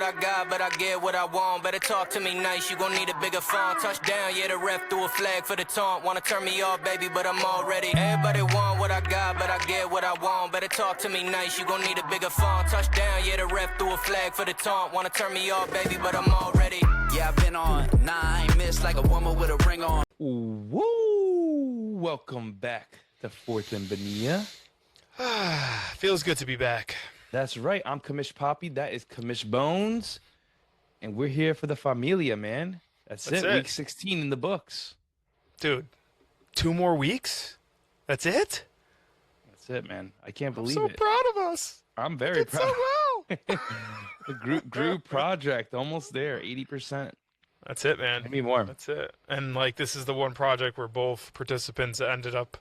what I got, but I get what I want. Better talk to me nice, you gon' need a bigger phone. Touchdown, yeah, the ref threw a flag for the taunt. Wanna turn me off, baby, but I'm already. Everybody want what I got, but I get what I want. Better talk to me nice, you gon' need a bigger phone. Touchdown, yeah, the ref threw a flag for the taunt. Wanna turn me off, baby, but I'm already. Yeah, I've been on 9, missed like a woman with a ring on. Woo! Welcome back to Fourth Bonilla. Feels good to be back. That's right. I'm Commish PaPi. That is Commish Bonez. And we're here for the Familia, man. That's it. Week 16 in the books. Dude, 2 more weeks? That's it? That's it, man. I can't believe it. I'm so proud of us. I'm very proud. So well. The group project, almost there, 80%. That's it, man. Maybe more. That's it. And, this is the one project where both participants ended up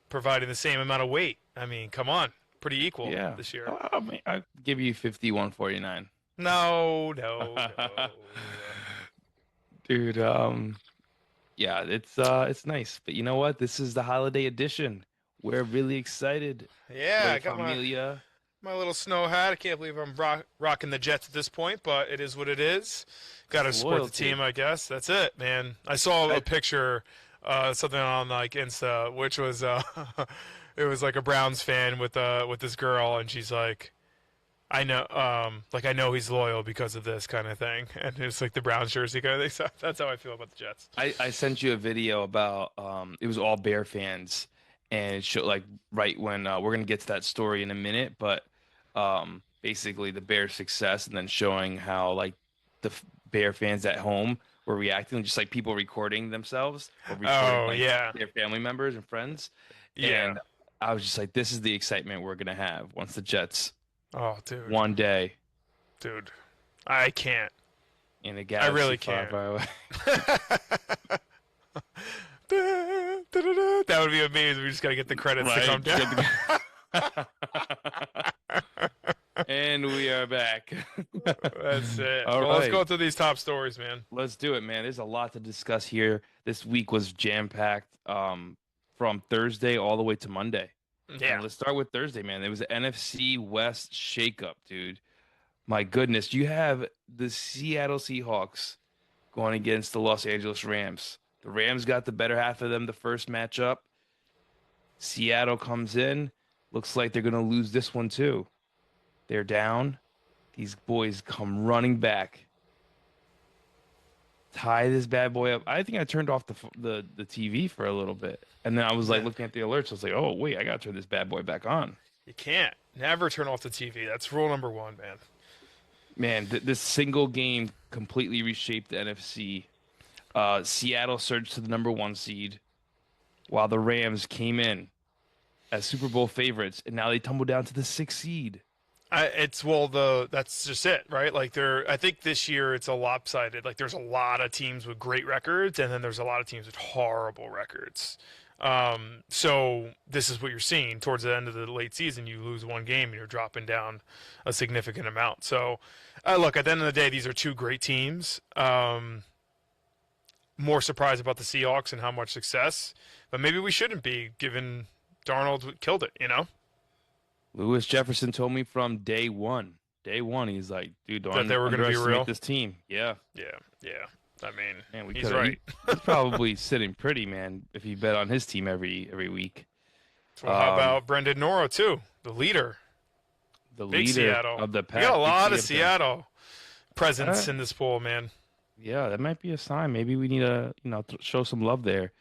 providing the same amount of weight. I mean, come on. Pretty equal this year. I'll give you 51-49. No. Dude, yeah, it's nice. But you know what? This is the holiday edition. We're really excited. Yeah, I got my little snow hat. I can't believe I'm rocking the Jets at this point, but it is what it is. Got to support the team, I guess. That's it, man. I saw a picture, something on Insta, which was it was like a Browns fan with this girl, and she's like, I know he's loyal because of this kind of thing, and it's like the Browns jersey kind of thing. So that's how I feel about the Jets. I sent you a video about it was all Bear fans, and it showed right when we're gonna get to that story in a minute, but basically the Bears' success, and then showing how the Bear fans at home were reacting, just like people recording themselves or recording their family members and friends. Yeah. And I was just like, this is the excitement we're gonna have once the Jets. Oh, dude. One day. Dude, I can't. In a galaxy I really can't. far away. That would be amazing. We just got to get the credits to come down. And we are back. That's it. All right. Let's go through these top stories, man. Let's do it, man. There's a lot to discuss here. This week was jam-packed from Thursday all the way to Monday. Yeah. And let's start with Thursday, man. It was an NFC West shakeup, dude. My goodness. You have the Seattle Seahawks going against the Los Angeles Rams. The Rams got the better half of them the first matchup. Seattle comes in. Looks like they're going to lose this one, too. They're down. These boys come running back. Tie this bad boy up. I think I turned off the TV for a little bit. And then I was looking at the alerts. I was like, oh, wait, I got to turn this bad boy back on. You can't. Never turn off the TV. That's rule number 1, man. Man, this single game completely reshaped the NFC. Seattle surged to the number 1 seed, while the Rams came in as Super Bowl favorites, and now they tumble down to the 6th seed. That's just it, right? I think this year it's a lopsided. There's a lot of teams with great records, and then there's a lot of teams with horrible records. So this is what you're seeing towards the end of the late season. You lose one game, and you're dropping down a significant amount. So, look, at the end of the day, these are 2 great teams. More surprised about the Seahawks and how much success, but maybe we shouldn't be, given Darnold killed it, you know? Lewis Jefferson told me from day one. He's like, dude, don't they were going to be real. This team. Yeah. I mean, man, he's right. He's probably sitting pretty, man, if he bet on his team every week. Well, how about Brendan Noro, too? The leader. The Big leader Seattle. of the pack. We got a lot of Seattle presence in this pool, man. Yeah, that might be a sign. Maybe we need to, show some love there.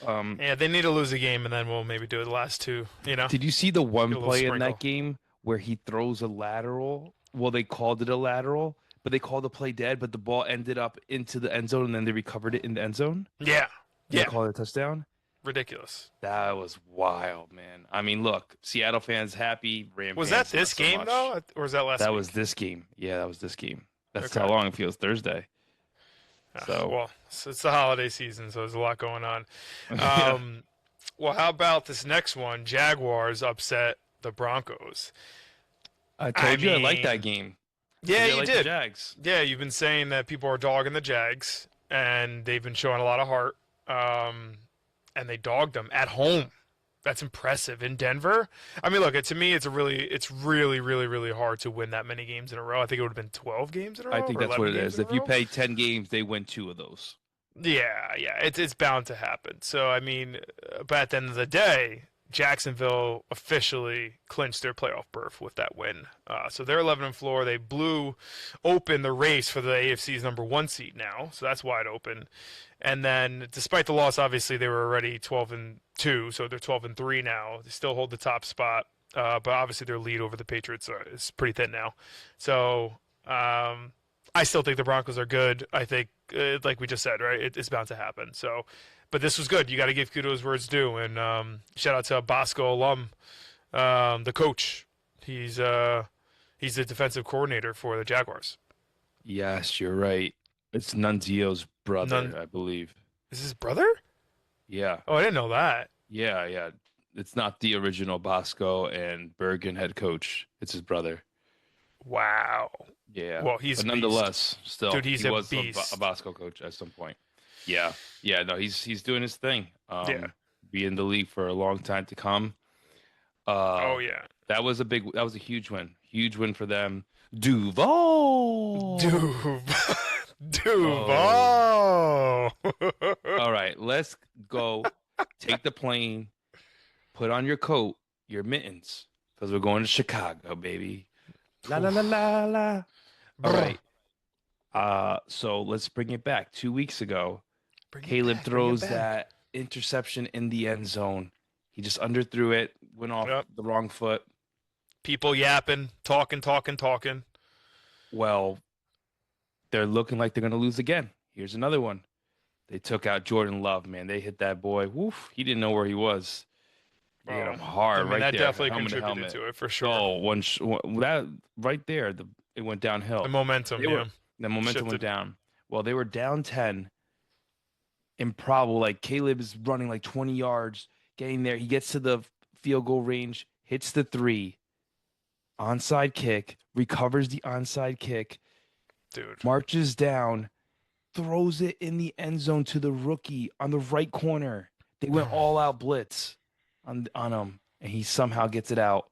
Yeah, they need to lose a game, and then we'll maybe do the last 2, Did you see the one play in that game where he throws a lateral? Well, they called it a lateral, but they called the play dead, but the ball ended up into the end zone, and then they recovered it in the end zone? Yeah. They called it a touchdown? Ridiculous. That was wild, man. I mean, look, Seattle fans happy. Rams was fans that this game, though? Or was that last week? That was this game. Yeah, that was this game. That's how long it feels Thursday. So well, it's the holiday season, so there's a lot going on. Well, how about this next one? Jaguars upset the Broncos. I told you I liked that game. Yeah, you did. The Jags. Yeah, you've been saying that people are dogging the Jags, and they've been showing a lot of heart. And they dogged them at home. That's impressive. In Denver, I mean, look, to me, it's really, really, really hard to win that many games in a row. I think it would have been 12 games in a row. I think that's what it is. If you play 10 games, they win 2 of those. Yeah, it's bound to happen. So, I mean, but at the end of the day, Jacksonville officially clinched their playoff berth with that win. So they're 11-4. They blew open the race for the AFC's number 1 seed now. So that's wide open. And then, despite the loss, obviously they were already 12-2, so they're 12-3 now. They still hold the top spot, but obviously their lead over the Patriots is pretty thin now. So I still think the Broncos are good. I think, like we just said, right, it's bound to happen. So, but this was good. You got to give kudos where it's due, and shout out to a Bosco alum, the coach. He's the defensive coordinator for the Jaguars. Yes, you're right. It's Nunzio's brother, I believe. Is his brother? Yeah. Oh, I didn't know that. Yeah. It's not the original Bosco and Bergen head coach. It's his brother. Wow. Yeah. Well, he's but nonetheless, still, dude, he was a Bosco coach at some point. Yeah. No, he's doing his thing. Be in the league for a long time to come. Oh yeah. That was a huge win. Huge win for them. Duval. Duval. All right, let's go. Take the plane. Put on your coat, your mittens, because we're going to Chicago, baby. La la la la la. All right. So let's bring it back. 2 weeks ago, Caleb throws that interception in the end zone. He just underthrew it, went off the wrong foot. People yapping, talking. Well, they're looking like they're going to lose again. Here's another one. They took out Jordan Love, man. They hit that boy. Woof. He didn't know where he was. They hit him hard right that there. That definitely contributed to it, for sure. Oh, that right there, it went downhill. The momentum, The momentum went down. Well, they were down 10. Improbable. Like, Caleb is running like 20 yards, getting there. He gets to the field goal range, hits the 3. Onside kick, recovers the onside kick. Dude. Marches down, throws it in the end zone to the rookie on the right corner. They went all out blitz on him, and he somehow gets it out.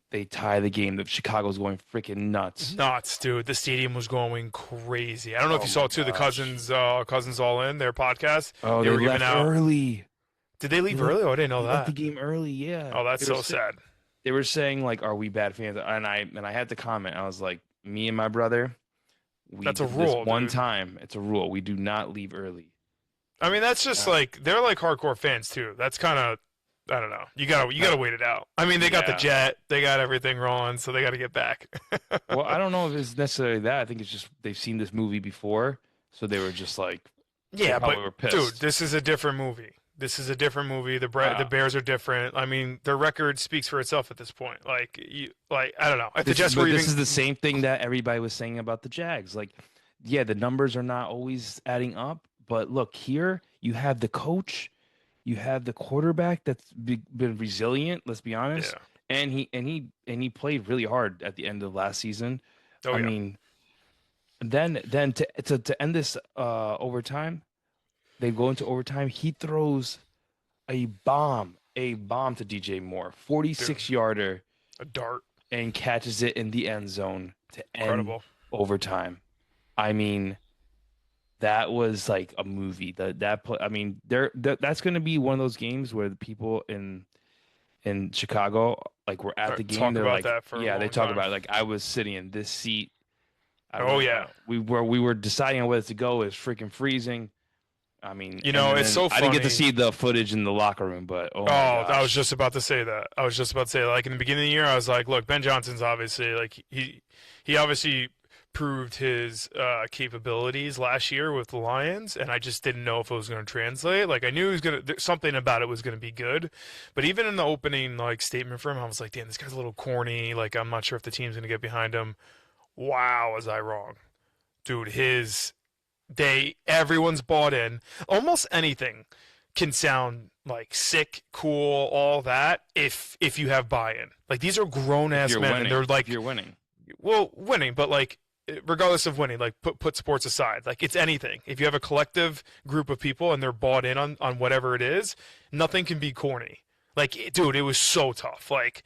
They tie the game. The Chicago's going freaking nuts. Nuts, dude. The stadium was going crazy. I don't know if you saw, too, the Cousins All In, their podcast. Oh, they were giving out early. Did they leave early? Oh, I didn't know that. Left the game early, yeah. Oh, that's so sad. They were saying, like, are we bad fans? And I had to comment. I was like, me and my brother, that's a rule. This one time, it's a rule. We do not leave early. I mean, that's just like, they're like hardcore fans too. That's kind of, I don't know. You gotta wait it out. I mean, they got the jet, they got everything rolling, so they got to get back. Well, I don't know if it's necessarily that. I think it's just they've seen this movie before, so they were just like, yeah, but were pissed. Dude, this is a different movie. The Bears are different. I mean, their record speaks for itself at this point. I don't know. If the Jets were this is the same thing that everybody was saying about the Jags. Like, yeah, the numbers are not always adding up, but look, here you have the coach, you have the quarterback that's been resilient. Let's be honest, and he played really hard at the end of last season. I mean, then to end this overtime. They go into overtime. He throws a bomb to DJ Moore, 46-yarder, a dart, and catches it in the end zone to end overtime. I mean, that was like a movie. I mean, that's going to be one of those games where the people in Chicago, like, were at the game. They're like, they talk about it. Like, I was sitting in this seat. We were deciding on whether to go. It was freaking freezing. I mean, it's so funny. I didn't get to see the footage in the locker room, but I was just about to say that. Like, in the beginning of the year, I was like, look, Ben Johnson's obviously, like, he obviously proved his capabilities last year with the Lions, and I just didn't know if it was going to translate. Like, I knew something about it was going to be good, but even in the opening, like, statement for him, I was like, damn, this guy's a little corny. Like, I'm not sure if the team's going to get behind him. Wow, was I wrong. Dude, everyone's bought in. Almost anything can sound like sick, cool, all that if you have buy-in. Like, these are grown ass men, and they're like, you're winning. Well, winning, but like regardless of winning, like put sports aside, like it's anything. If you have a collective group of people and they're bought in on whatever it is, nothing can be corny. Like, dude, it was so tough. Like,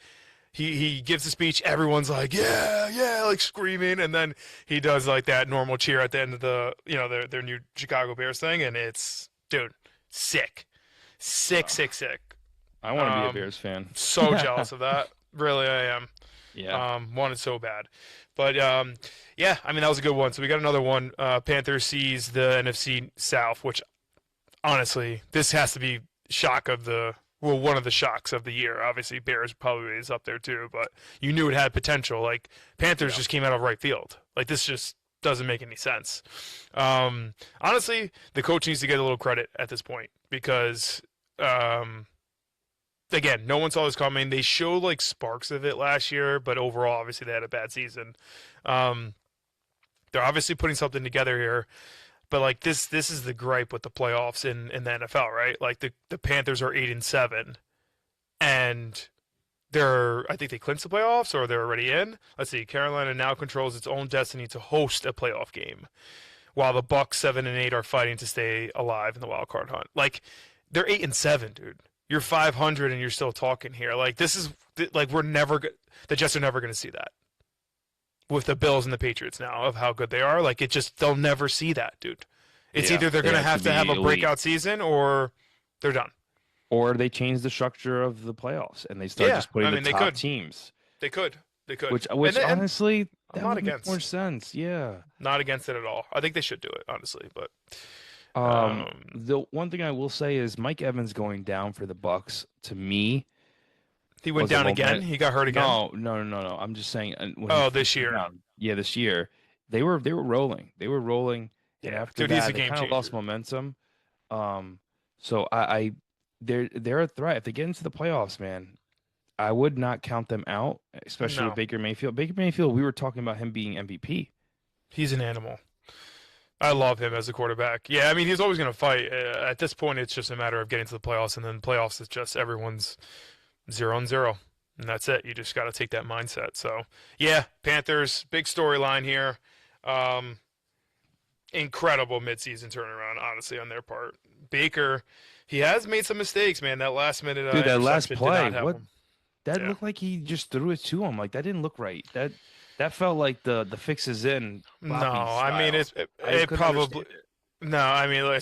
he gives a speech, everyone's like, yeah, like screaming, and then he does like that normal cheer at the end of the, their new Chicago Bears thing, and it's, dude, sick. I want to be a Bears fan. So jealous of that. Really, I am. Yeah. Wanted so bad. But, yeah, I mean, that was a good one. So we got another one. Panthers sees the NFC South, which, honestly, this has to be one of the shocks of the year. Obviously, Bears probably is up there too, but you knew it had potential. Like, Panthers just came out of right field. Like, this just doesn't make any sense. Honestly, the coach needs to get a little credit at this point because, again, no one saw this coming. They showed, like, sparks of it last year, but overall, obviously, they had a bad season. They're obviously putting something together here. But, like, this is the gripe with the playoffs in the NFL, right? Like, the Panthers are 8-7, and I think they clinched the playoffs, or they're already in. Let's see. Carolina now controls its own destiny to host a playoff game, while the Bucs 7-8 are fighting to stay alive in the wild card hunt. Like, they're 8-7, dude. You're 500, and you're still talking here. Like, this is like the Jets are never going to see that. With the Bills and the Patriots now of how good they are, like they'll never see that, dude. It's either they're going to have a breakout season or they're done. Or they change the structure of the playoffs and they start just putting the top teams. They could. Which honestly, I'm that not would make against. more sense. Yeah. Not against it at all. I think they should do it, honestly. But the one thing I will say is Mike Evans going down for the Bucs, to me. He went down again? He got hurt again? No. I'm just saying. This year. Yeah, this year. They were rolling. And after dude, he's that, a game they kind of changer. lost momentum. So they're a threat. If they get into the playoffs, man, I would not count them out, especially with Baker Mayfield. Baker Mayfield, we were talking about him being MVP. He's an animal. I love him as a quarterback. Yeah, I mean, he's always going to fight. At this point, it's just a matter of getting to the playoffs, and then playoffs is just everyone's 0-0, and that's it. You just got to take that mindset. So, yeah, Panthers, big storyline here. Incredible midseason turnaround, honestly, on their part. Baker, he has made some mistakes, man. That last minute, dude, that last play, that looked like he just threw it to him. Like, that didn't look right. That felt like the fix is in. No, I mean it's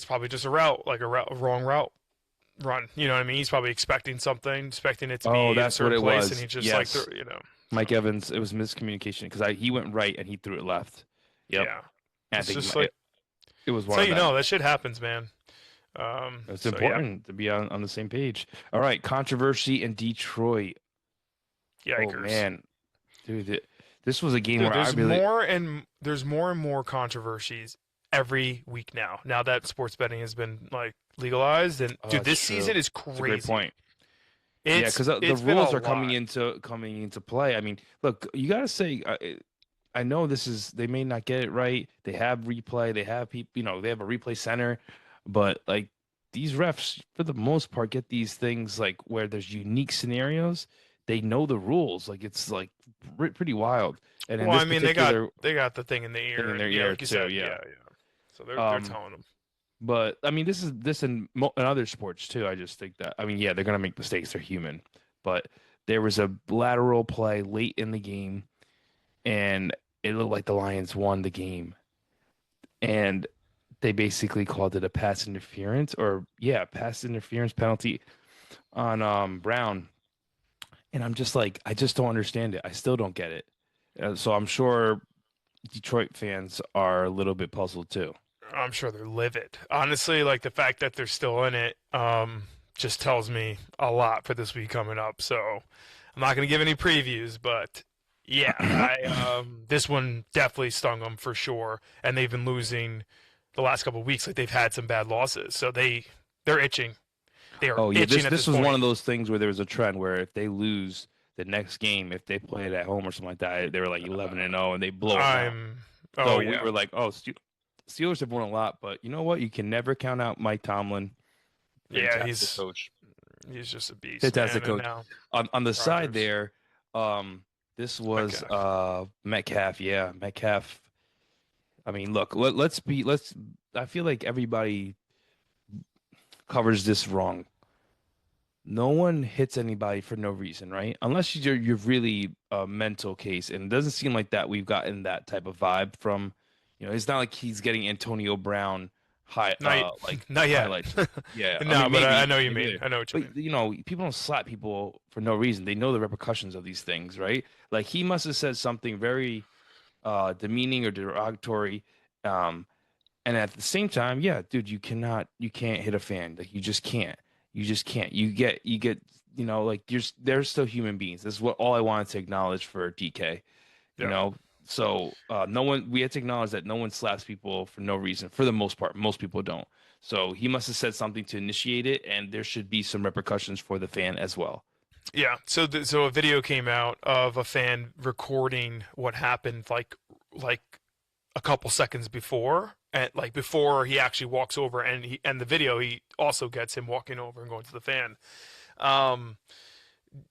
probably just a route, like a wrong route run. You know what I mean? He's probably expecting it to be in a certain place, and he just Mike Evans, it was miscommunication because he went right and he threw it left. Yep. Yeah. And it's just like it was one. So of them. that shit happens, man. It's important to be on the same page. All right, controversy in Detroit. Yikers. Oh man, dude, this was a game where there's more and more controversies every week now. Now that sports betting has been like legalized, and dude, this season is crazy. That's a great point. Because the rules are coming into play. I mean, look, you got to say, I know they may not get it right. They have replay. They have people. They have a replay center, but like these refs, for the most part, get these things like where there's unique scenarios. They know the rules. Like it's like pretty wild. And well, I mean, they got the thing in the ear. In their ear like too. Said, yeah. So they're telling them. But I mean, this in other sports too. I just think that they're gonna make mistakes. They're human. But there was a lateral play late in the game, and it looked like the Lions won the game, and they basically called it a pass interference penalty on Brown. And I'm just like, I just don't understand it. I still don't get it. So I'm sure Detroit fans are a little bit puzzled too. I'm sure they're livid. Honestly, like the fact that they're still in it just tells me a lot for this week coming up. So I'm not going to give any previews, but yeah, this one definitely stung them for sure. And they've been losing the last couple of weeks. Like they've had some bad losses. So they're itching. They are itching at this was point. One of those things where there was a trend where if they lose the next game, if they play it at home or something like that, they were like 11-0 and they blow it out. We were like, Steelers have won a lot, but you know what? You can never count out Mike Tomlin. Yeah, coach. He's just a beast. Fantastic coach. On the side there, this was Metcalf. Yeah, Metcalf I mean, look, I feel like everybody covers this wrong. No one hits anybody for no reason, right? Unless you're really a mental case, and it doesn't seem like that we've gotten that type of vibe from, it's not like he's getting Antonio Brown Not yet. highlights. Yeah, No, I mean, but I maybe, know you maybe mean. later. I know what you But mean. people don't slap people for no reason. They know the repercussions of these things, right? Like he must have said something very demeaning or derogatory. And at the same time, yeah, dude, you can't hit a fan. Like you just can't. You just can't. You get, like they're still human beings. This is what all I wanted to acknowledge for DK. You Yeah. know, so we had to acknowledge that no one slaps people for no reason. For the most part, most people don't. So he must have said something to initiate it, and there should be some repercussions for the fan as well. Yeah. So a video came out of a fan recording what happened like a couple seconds before, and like before he actually walks over, and the video he also gets him walking over and going to the fan.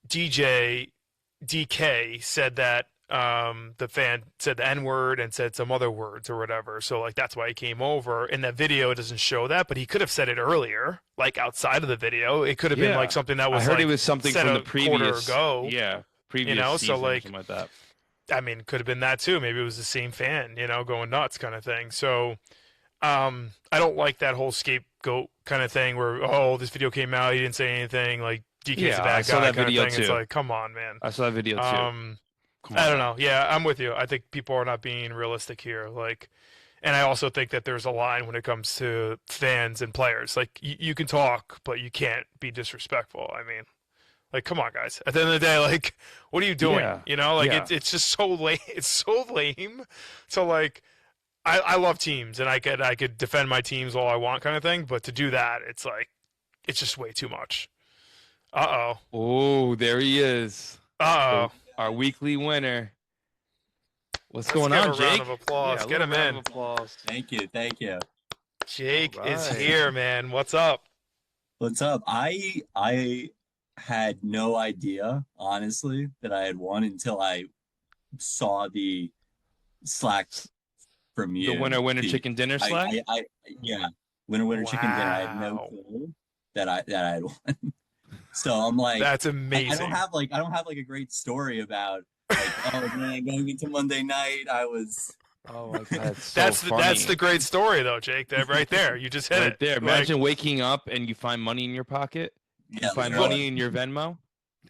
DK said that the fan said the N-word and said some other words or whatever. So like that's why he came over. In that video it doesn't show that, but he could have said it earlier, like outside of the video. It could have been like something that was I heard like it was something said from the a quarter previous ago. Yeah, previous So season or like something like that. I mean, could have been that too. Maybe it was the same fan, going nuts kind of thing. So I don't like that whole scapegoat kind of thing where, oh, this video came out, he didn't say anything, like DK's a bad saw guy that kind video of thing. It's too. like, come on, man. I saw that video too. I don't know. Yeah, I'm with you. I think people are not being realistic here. Like, and I also think that there's a line when it comes to fans and players. Like, you can talk, but you can't be disrespectful. I mean, like, come on, guys. At the end of the day, like, what are you doing? Yeah. It's just so lame. It's so lame. So like, I love teams, and I could defend my teams all I want, kind of thing. But to do that, it's like, it's just way too much. Oh, there he is. Our weekly winner. Let's going on, Jake? Round of applause. Yeah, Get him in. Applause. Thank you. Jake is here, man. What's up? What's up? I had no idea, honestly, that I had won until I saw the Slack from you. The winner chicken dinner Slack? Yeah. Winner chicken dinner. I had no clue that I had won. So I'm like, that's amazing. I don't have like a great story about like, oh man, going into Monday night, I was. Oh my god, that's the great story though, Jake. That right there, you just hit it. There. Imagine waking up and you find money in your pocket. Yeah, you find money in your Venmo.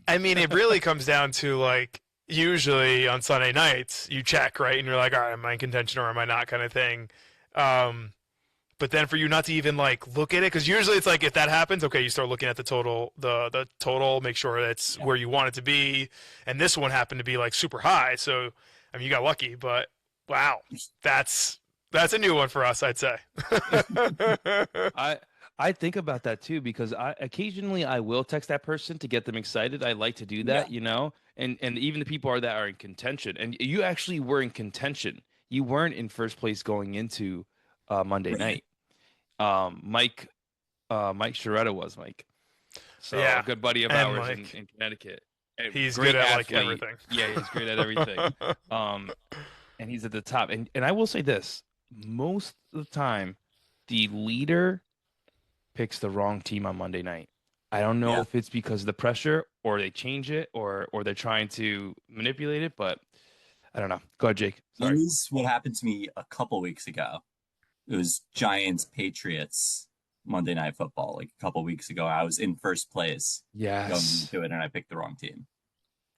I mean, it really comes down to like usually on Sunday nights you check right, and you're like, all right, am I in contention or am I not, kind of thing. But then for you not to even like look at it, because usually it's like if that happens, okay, you start looking at the total, the total, make sure that's where you want it to be. And this one happened to be like super high, so I mean you got lucky. But wow, that's a new one for us, I'd say. I think about that too, because occasionally I will text that person to get them excited. I like to do that, and even the people that are in contention. And you actually were in contention. You weren't in first place going into Monday night. Mike Sharetta was Mike. So a good buddy of ours in Connecticut. And he's good at athlete. like everything. Yeah, he's great at everything. And he's at the top. And I will say this, most of the time, the leader picks the wrong team on Monday night. I don't know if it's because of the pressure or they change it or they're trying to manipulate it, but I don't know. Go ahead, Jake. Sorry. This is what happened to me a couple weeks ago. It was Giants-Patriots Monday Night Football. Like a couple weeks ago, I was in first place. Yes. Going into it, and I picked the wrong team.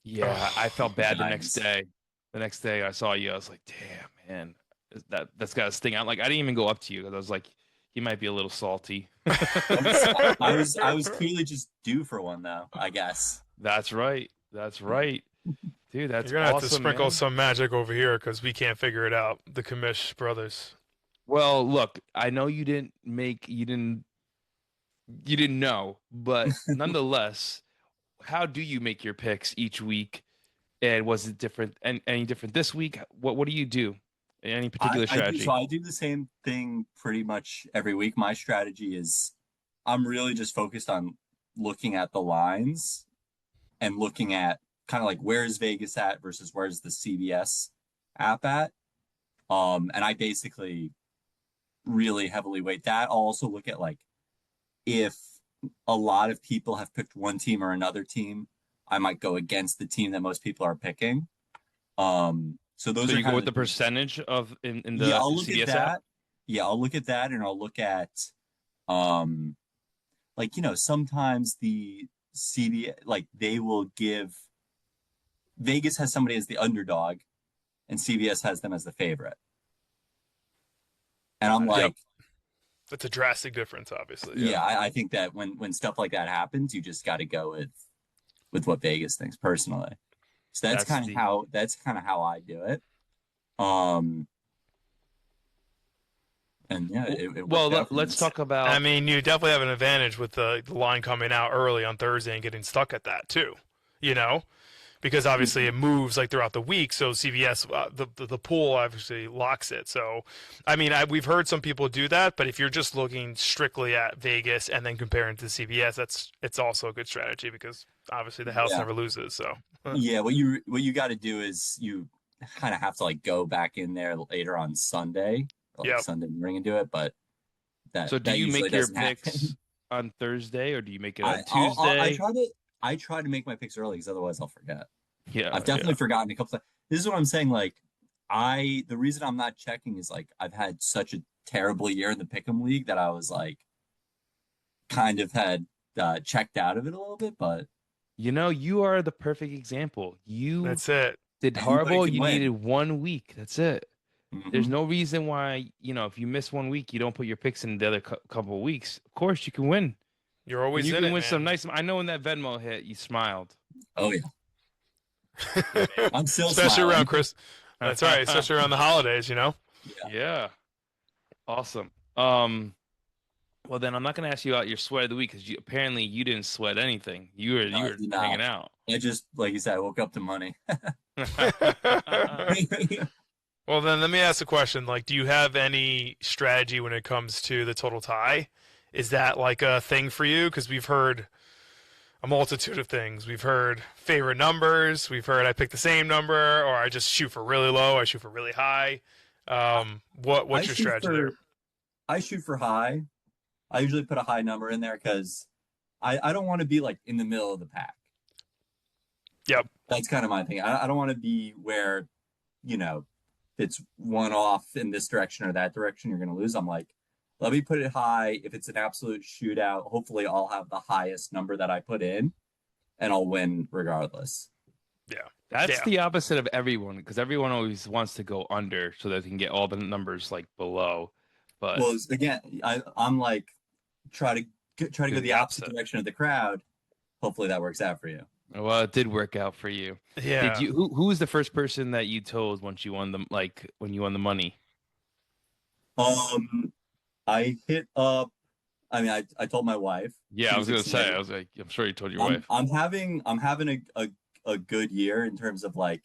Yeah, I felt bad the next day. The next day I saw you, I was like, damn, man, that's got to sting out. Like, I didn't even go up to you because I was like, he might be a little salty. I was clearly just due for one, though, I guess. That's right. Dude, that's You're gonna awesome, have to sprinkle man. some magic over here because we can't figure it out. The Commish brothers. Well, look, I know you didn't know, but nonetheless, how do you make your picks each week? And was it different? And any different this week? What do you do? Any particular strategy? I do the same thing pretty much every week. My strategy is I'm really just focused on looking at the lines and looking at kind of like where's Vegas at versus where's the CBS app at. And I basically really heavily weight that. I'll also look at like if a lot of people have picked one team or another team, I might go against the team that most people are picking. So those So are you kind go of with the percentage of in the yeah, I'll look CBS at that. app? Yeah, I'll look at that, and I'll look at like sometimes the CBS like they will give Vegas has somebody as the underdog, and CBS has them as the favorite. And I'm like, That's a drastic difference, obviously. yeah, I think that when stuff like that happens, you just got to go with what Vegas thinks personally. So that's kind of how I do it. And yeah, it well, let's talk about. I mean, you definitely have an advantage with the line coming out early on Thursday and getting stuck at that too. Because obviously it moves like throughout the week, so CBS the pool obviously locks it. So, I mean, we've heard some people do that, but if you're just looking strictly at Vegas and then comparing to CBS, it's also a good strategy because obviously the house never loses. So yeah, what you got to do is you kind of have to like go back in there later on Sunday, Sunday morning and do it. But so do you make your picks on Thursday or do you make it on Tuesday? I try to make my picks early because otherwise I'll forget. Yeah, I've definitely forgotten a couple times. This is what I'm saying. Like, the reason I'm not checking is like I've had such a terrible year in the Pick'em League that I was like, kind of had checked out of it a little bit. But you are the perfect example. That's it. Did horrible. You needed 1 week. That's it. Mm-hmm. There's no reason why if you miss 1 week, you don't put your picks in the other couple of weeks. Of course, you can win. You're always you in can it, win man. some nice. I know when that Venmo hit, you smiled. Oh yeah. I'm still especially smiling. around Chris. That's right, especially around the holidays. Yeah. Awesome. Well, then I'm not going to ask you about your sweat of the week because apparently you didn't sweat anything. You were hanging out. I just, like you said, I woke up to money. Well, then let me ask a question. Like, do you have any strategy when it comes to the total tie? Is that like a thing for you? Because we've heard a multitude of things. We've heard favorite numbers. We've heard I pick the same number, or I just shoot for really low. I shoot for really high. What's your strategy there? I shoot for high. I usually put a high number in there because I don't want to be like in the middle of the pack. Yep. That's kind of my thing. I don't want to be where, it's one off in this direction or that direction, you're going to lose. I'm like, let me put it high. If it's an absolute shootout, hopefully I'll have the highest number that I put in and I'll win regardless. Yeah. That's the opposite of everyone because everyone always wants to go under so that they can get all the numbers like below. But well, again, I'm like, try to go the opposite direction of the crowd. Hopefully that works out for you. Well, it did work out for you. Yeah. Did you? Who was the first person that you told once you won when you won the money? I hit up. I mean, I told my wife. Yeah, I was gonna say. I was like, I'm sure you told your wife. I'm having a good year in terms of like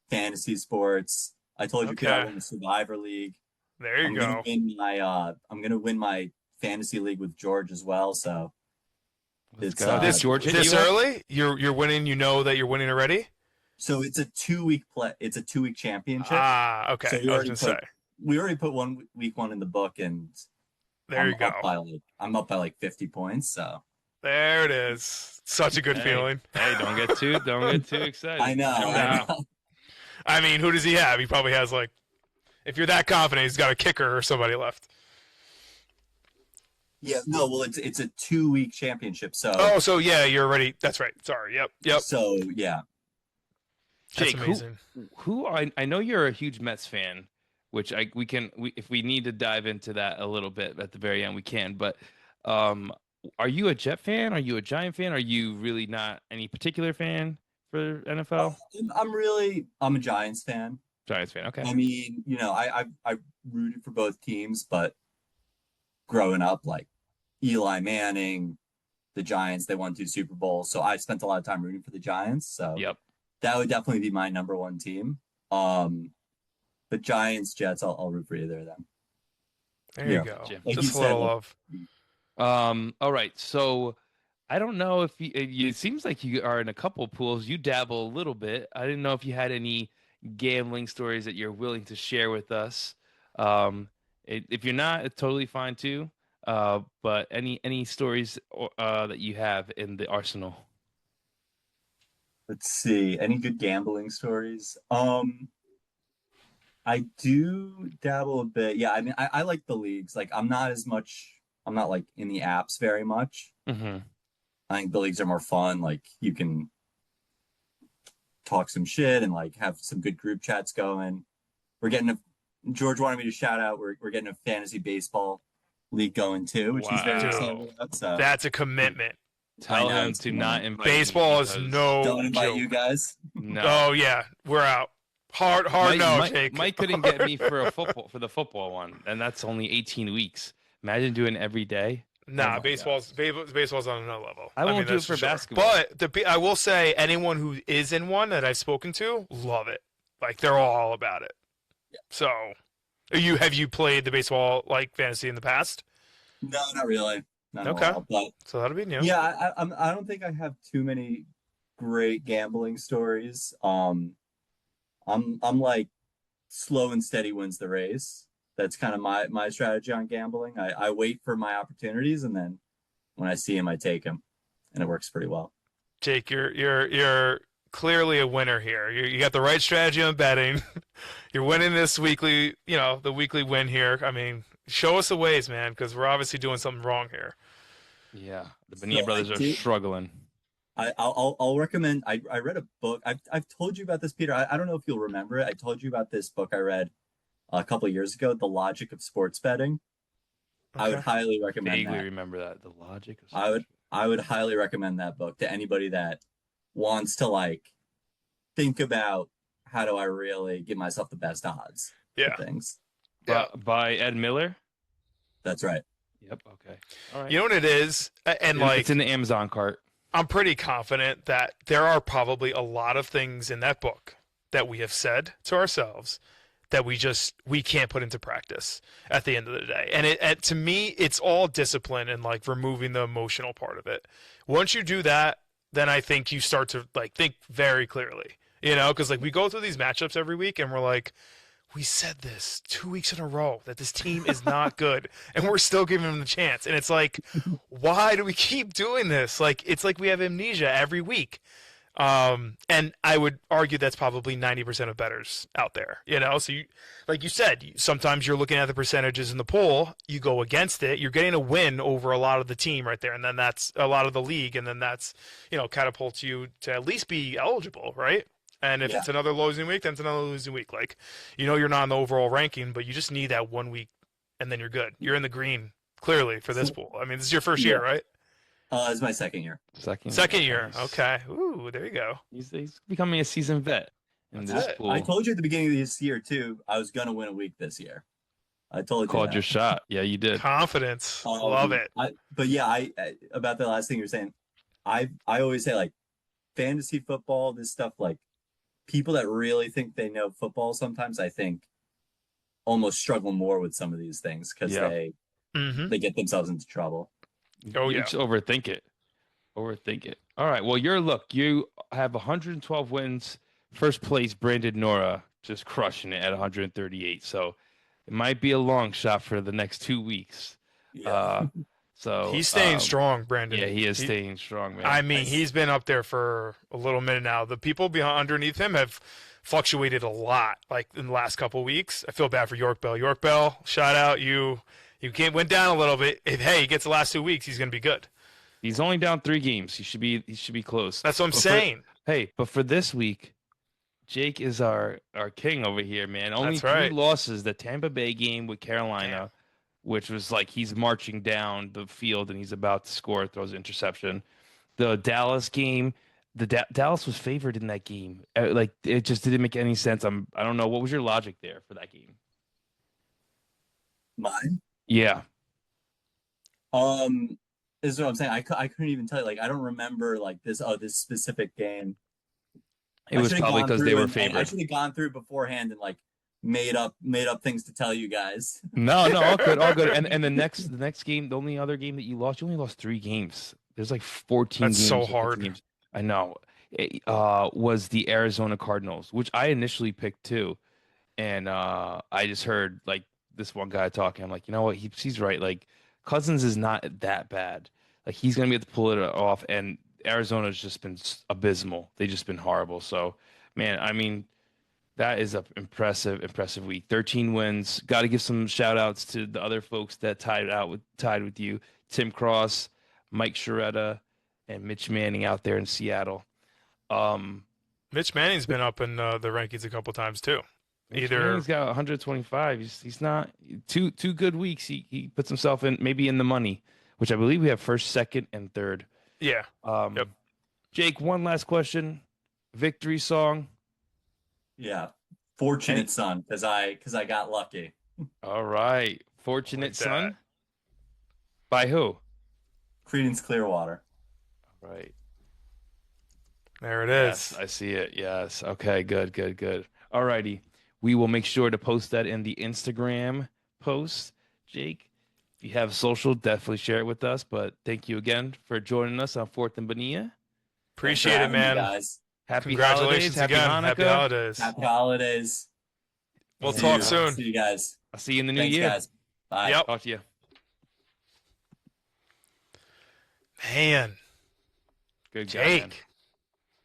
fantasy sports. I told you I won the Survivor League. There you go. I'm gonna win my fantasy league with George as well. So this George this early? You're winning. You know that you're winning already. So it's a 2-week play. It's a 2-week championship. Okay. So we already put week one in the book, and there you go. I'm up by like 50 points. So there it is. Such a good feeling. Hey, don't get too excited. I know. I mean, who does he have? He probably has like, if you're that confident, he's got a kicker or somebody left. Yeah, no, well, it's a 2-week championship, so. Oh, so yeah, you're already. That's right. Sorry. Yep. So yeah. That's Jake, amazing. Who I know you're a huge Mets fan, which if we need to dive into that a little bit at the very end, we can. But are you a Jet fan? Are you a Giant fan? Are you really not any particular fan for NFL? I'm a Giants fan. Giants fan, okay. I mean, I rooted for both teams, but growing up, like Eli Manning, the Giants, they won 2 Super Bowls, so I spent a lot of time rooting for the Giants. So yep. That would definitely be my number one team. But Giants, Jets, I'll root for either of them. There you go. Like just a little love. All right. So I don't know if it seems like you are in a couple of pools. You dabble a little bit. I didn't know if you had any gambling stories that you're willing to share with us. If you're not, it's totally fine too. But any stories that you have in the arsenal? Let's see. Any good gambling stories? I do dabble a bit. Yeah, I mean, I like the leagues. Like, I'm not like in the apps very much. Mm-hmm. I think the leagues are more fun. Like, you can talk some shit and like have some good group chats going. George wanted me to shout out. We're getting a fantasy baseball league going too, which he's very excited about. So that's a commitment. Tell him to not invite baseball is no don't invite joke. you guys. No. Oh yeah, we're out. Hard no, Jake. Mike couldn't get me for the football one, and that's only 18 weeks. Imagine doing every day. Nah, baseball's on another level. I won't do it for basketball. But I will say, anyone who is in one that I've spoken to, love it. Like, they're all about it. Yeah. So, have you played the baseball like fantasy in the past? No, not really. Not okay. but, so that'll be new. Yeah, I don't think I have too many great gambling stories. I'm like slow and steady wins the race. That's kind of my strategy on gambling. I wait for my opportunities, and then when I see them, I take them, and it works pretty well. Jake, you're clearly a winner here. You got the right strategy on betting. You're winning this weekly, the weekly win here. I mean, show us the ways, man, because we're obviously doing something wrong here. Yeah, the Bonilla brothers are struggling. I'll recommend. I read a book. I've told you about this, Peter. I don't know if you'll remember it. I told you about this book I read a couple of years ago, The Logic of Sports Betting. Okay. I would highly recommend Vaguely that. remember that. The Logic of Sports Betting. I would highly recommend that book to anybody that wants to like think about how do I really give myself the best odds for things. Yeah. By Ed Miller? That's right. Yep. Okay. All right. You know what it is? And like, it's in the Amazon cart. I'm pretty confident that there are probably a lot of things in that book that we have said to ourselves that we can't put into practice at the end of the day. And to me, it's all discipline and like removing the emotional part of it. Once you do that, then I think you start to like think very clearly, because like we go through these matchups every week and we're like, we said this 2 weeks in a row that this team is not good, and we're still giving them the chance. And it's like, why do we keep doing this? Like, it's like we have amnesia every week. And I would argue that's probably 90% of bettors out there, So you, like you said, sometimes you're looking at the percentages in the poll, you go against it, you're getting a win over a lot of the team right there, and then that's a lot of the league, and then that's catapults you to at least be eligible, right? And if it's another losing week, then it's another losing week. Like, you're not in the overall ranking, but you just need that 1 week, and then you're good. You're in the green, clearly, for this pool. I mean, this is your first year, right? It's my second year. Second year. Okay. Ooh, there you go. He's becoming a seasoned vet in this pool. I told you at the beginning of this year, too, I was going to win a week this year. I told you Called your shot. Yeah, you did. Confidence. Love it. About the last thing you're saying, I always say, like, fantasy football, this stuff, like, people that really think they know football sometimes, I think, almost struggle more with some of these things because they get themselves into trouble. Oh, yeah. Just overthink it. All right. Well, you have 112 wins. First place, Brandon Nora, just crushing it at 138. So it might be a long shot for the next 2 weeks. Yeah. So he's staying strong, Brandon. Yeah, he is staying strong, man. I mean, he's been up there for a little minute now. The people underneath him have fluctuated a lot, like in the last couple of weeks. I feel bad for York Bell. York Bell, shout out. You went down a little bit. If he gets the last 2 weeks, he's going to be good. He's only down 3 games. He should be close. That's what I'm saying. But for this week, Jake is our king over here, man. Only 3 losses. The Tampa Bay game with Carolina, which was like he's marching down the field and he's about to score, throws an interception. The Dallas game, Dallas was favored in that game. Like, it just didn't make any sense. I don't know. What was your logic there for that game? Mine? Yeah. This is what I'm saying. I couldn't even tell you. Like, I don't remember like this specific game. It was probably because they were favored. I should have gone through beforehand and like made up things to tell you guys. No, all good. And the next game, the only other game that you only lost 3 games. There's like 14 That's games. so hard. Games. I know. was the Arizona Cardinals, which I initially picked too. And I just heard like this one guy talking. I'm like, you know what? He's right. Like Cousins is not that bad. Like he's gonna be able to pull it off. And Arizona's just been abysmal. They've just been horrible. So, man, I mean, that is an impressive week. 13 wins. Got to give some shout outs to the other folks that tied with you. Tim Cross, Mike Sharetta, and Mitch Manning out there in Seattle. Mitch Manning's been up in the rankings a couple times too. He's got 125. He's not two good weeks. He puts himself maybe in the money, which I believe we have first, second, and third. Yeah. Yep. Jake, one last question. Victory song. Yeah. Fortunate Son, because I got lucky. All right. Fortunate Son. By who? Creedence Clearwater. All right. There it is. Yes, I see it. Yes. Okay, good. All righty. We will make sure to post that in the Instagram post. Jake, if you have social, definitely share it with us. But thank you again for joining us on Fourth Bonilla. Appreciate it, man. Guys. Happy Congratulations holidays. again. Happy Hanukkah. Happy holidays. Happy holidays. We'll talk soon. See you guys. I'll see you in the new Thanks, year. guys. Bye. Yep. Talk to you. Man. Good guy, man. Jake.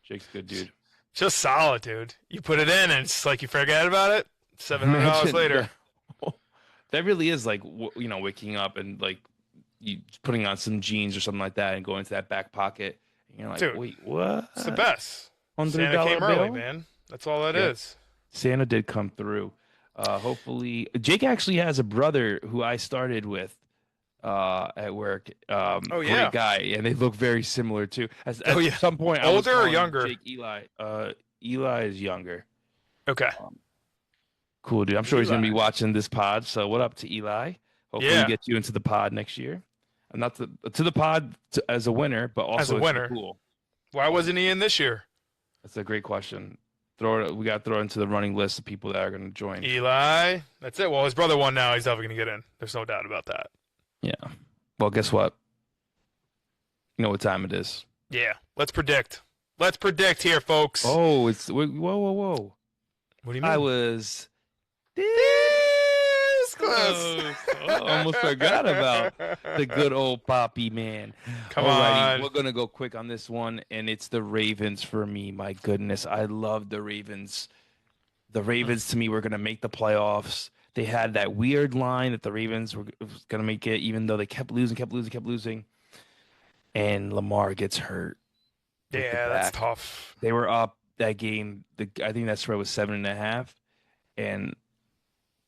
Jake's a good dude. Just solid, dude. You put it in, and it's like you forget about it. $700 later. That really is like, waking up and like you putting on some jeans or something like that and going into that back pocket. And you're like, dude, wait, what? It's the best. $100 Santa came early, bill? man. That's all that is. Santa did come through. Hopefully, Jake actually has a brother who I started with at work. Great guy, and they look very similar too. At some point, older or younger? Jake Eli. Eli is younger. Okay. Cool, dude. I'm sure he's gonna be watching this pod. So what up to Eli? Hopefully, we get you into the pod next year. And not to the pod as a winner, but also as a winner. Cool. Why wasn't he in this year? That's a great question. We got to throw it into the running list of people that are going to join. Eli. That's it. Well, his brother won now. He's definitely going to get in. There's no doubt about that. Yeah. Well, guess what? You know what time it is. Yeah. Let's predict. Let's predict here, folks. Oh, whoa. What do you mean? I was this close. Almost forgot about the good old PaPi, man. Come Alrighty, on. we're going to go quick on this one, and it's the Ravens for me. My goodness, I love the Ravens. The Ravens, to me, were going to make the playoffs. They had that weird line that the Ravens were going to make it, even though they kept losing. And Lamar gets hurt. Yeah, that's tough. They were up that game. I think that spread was 7.5. And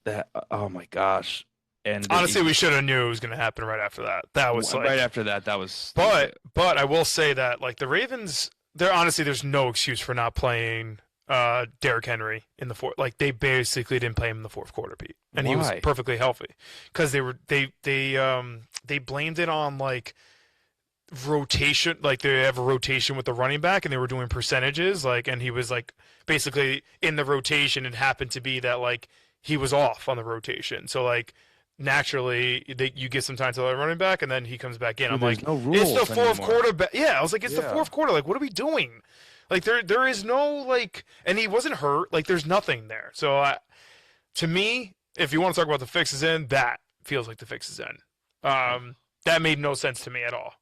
that, oh my gosh. And honestly, we should have knew it was going to happen right after that. That was right after that. That was. But I will say that like the Ravens, there's no excuse for not playing Derrick Henry in the fourth. Like they basically didn't play him in the fourth quarter, Pete, and he was perfectly healthy because they blamed it on like rotation, like they have a rotation with the running back, and they were doing percentages, like, and he was like basically in the rotation. It happened to be that like he was off on the rotation, so like. Naturally, you get some time to the running back, and then he comes back in. Dude, I'm like, no rules it's the fourth anymore. quarter. Yeah, I was like, it's the fourth quarter. Like, what are we doing? Like, there is no like, and he wasn't hurt. Like, there's nothing there. So, to me, if you want to talk about the fixes in, that feels like the fixes in. That made no sense to me at all.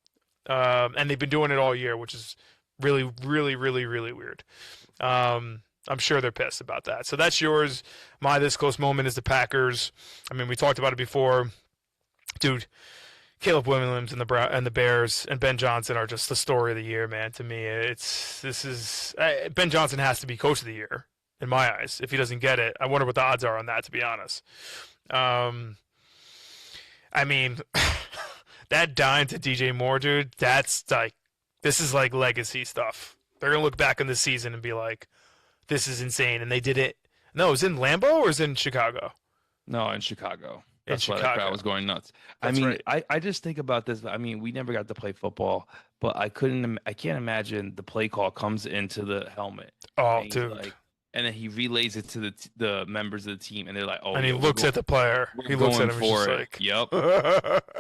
And they've been doing it all year, which is really, really, really, really weird. I'm sure they're pissed about that. So that's yours. My this close moment is the Packers. I mean, we talked about it before. Dude, Caleb Williams and the Bears and Ben Johnson are just the story of the year, man. To me, Ben Johnson has to be coach of the year in my eyes. If he doesn't get it, I wonder what the odds are on that, to be honest. I mean, that dime to DJ Moore, dude, that's like, this is like legacy stuff. They're going to look back on this season and be like, this is insane. And they did it. No, it was in Lambeau or was it in Chicago? No, in Chicago. That's in why Chicago. the crowd was going nuts. That's I mean, right. I just think about this. I mean, we never got to play football, but I can't imagine the play call comes into the helmet. Oh, and dude. Like, and then he relays it to the members of the team, and they're like, "Oh!" And he looks at the player. He looks at him and for just it. like, "Yep,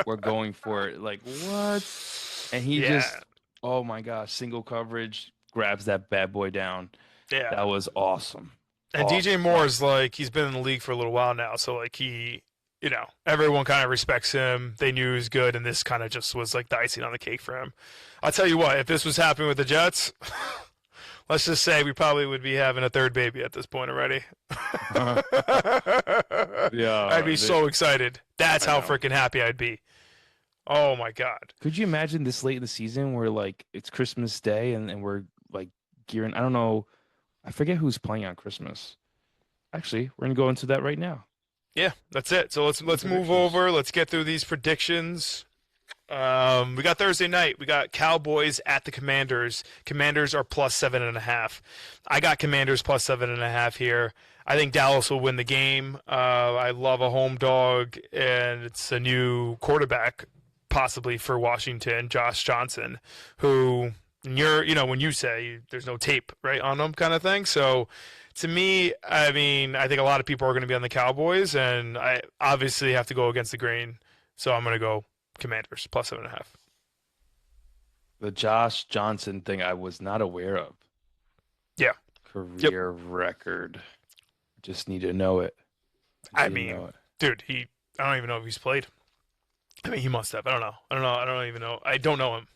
we're going for it." Like what? And he just, oh my gosh, single coverage, grabs that bad boy down. Yeah. That was awesome. And DJ Moore is like, he's been in the league for a little while now, so like he, everyone kind of respects him. They knew he was good, and this kind of just was like the icing on the cake for him. I'll tell you what, if this was happening with the Jets, let's just say we probably would be having a third baby at this point already. Yeah, I'd be so excited. That's how freaking happy I'd be. Oh my God. Could you imagine this late in the season where like it's Christmas Day and we're like gearing? I don't know. I forget who's playing on Christmas. Actually, we're gonna go into that right now. Yeah, that's it. So let's move over. Let's get through these predictions. We got Thursday night. We got Cowboys at the Commanders. Commanders are plus 7.5. I got Commanders plus 7.5 here. I think Dallas will win the game. I love a home dog, and it's a new quarterback possibly for Washington, Josh Johnson, who when you say there's no tape right on them kind of thing. So to me, I mean, I think a lot of people are going to be on the Cowboys, and I obviously have to go against the grain. So I'm going to go Commanders plus 7.5. The Josh Johnson thing I was not aware of. Yeah. Career record. Just need to know it. I mean, dude, I don't even know if he's played. I mean, he must have. I don't know. I don't even know. I don't know him.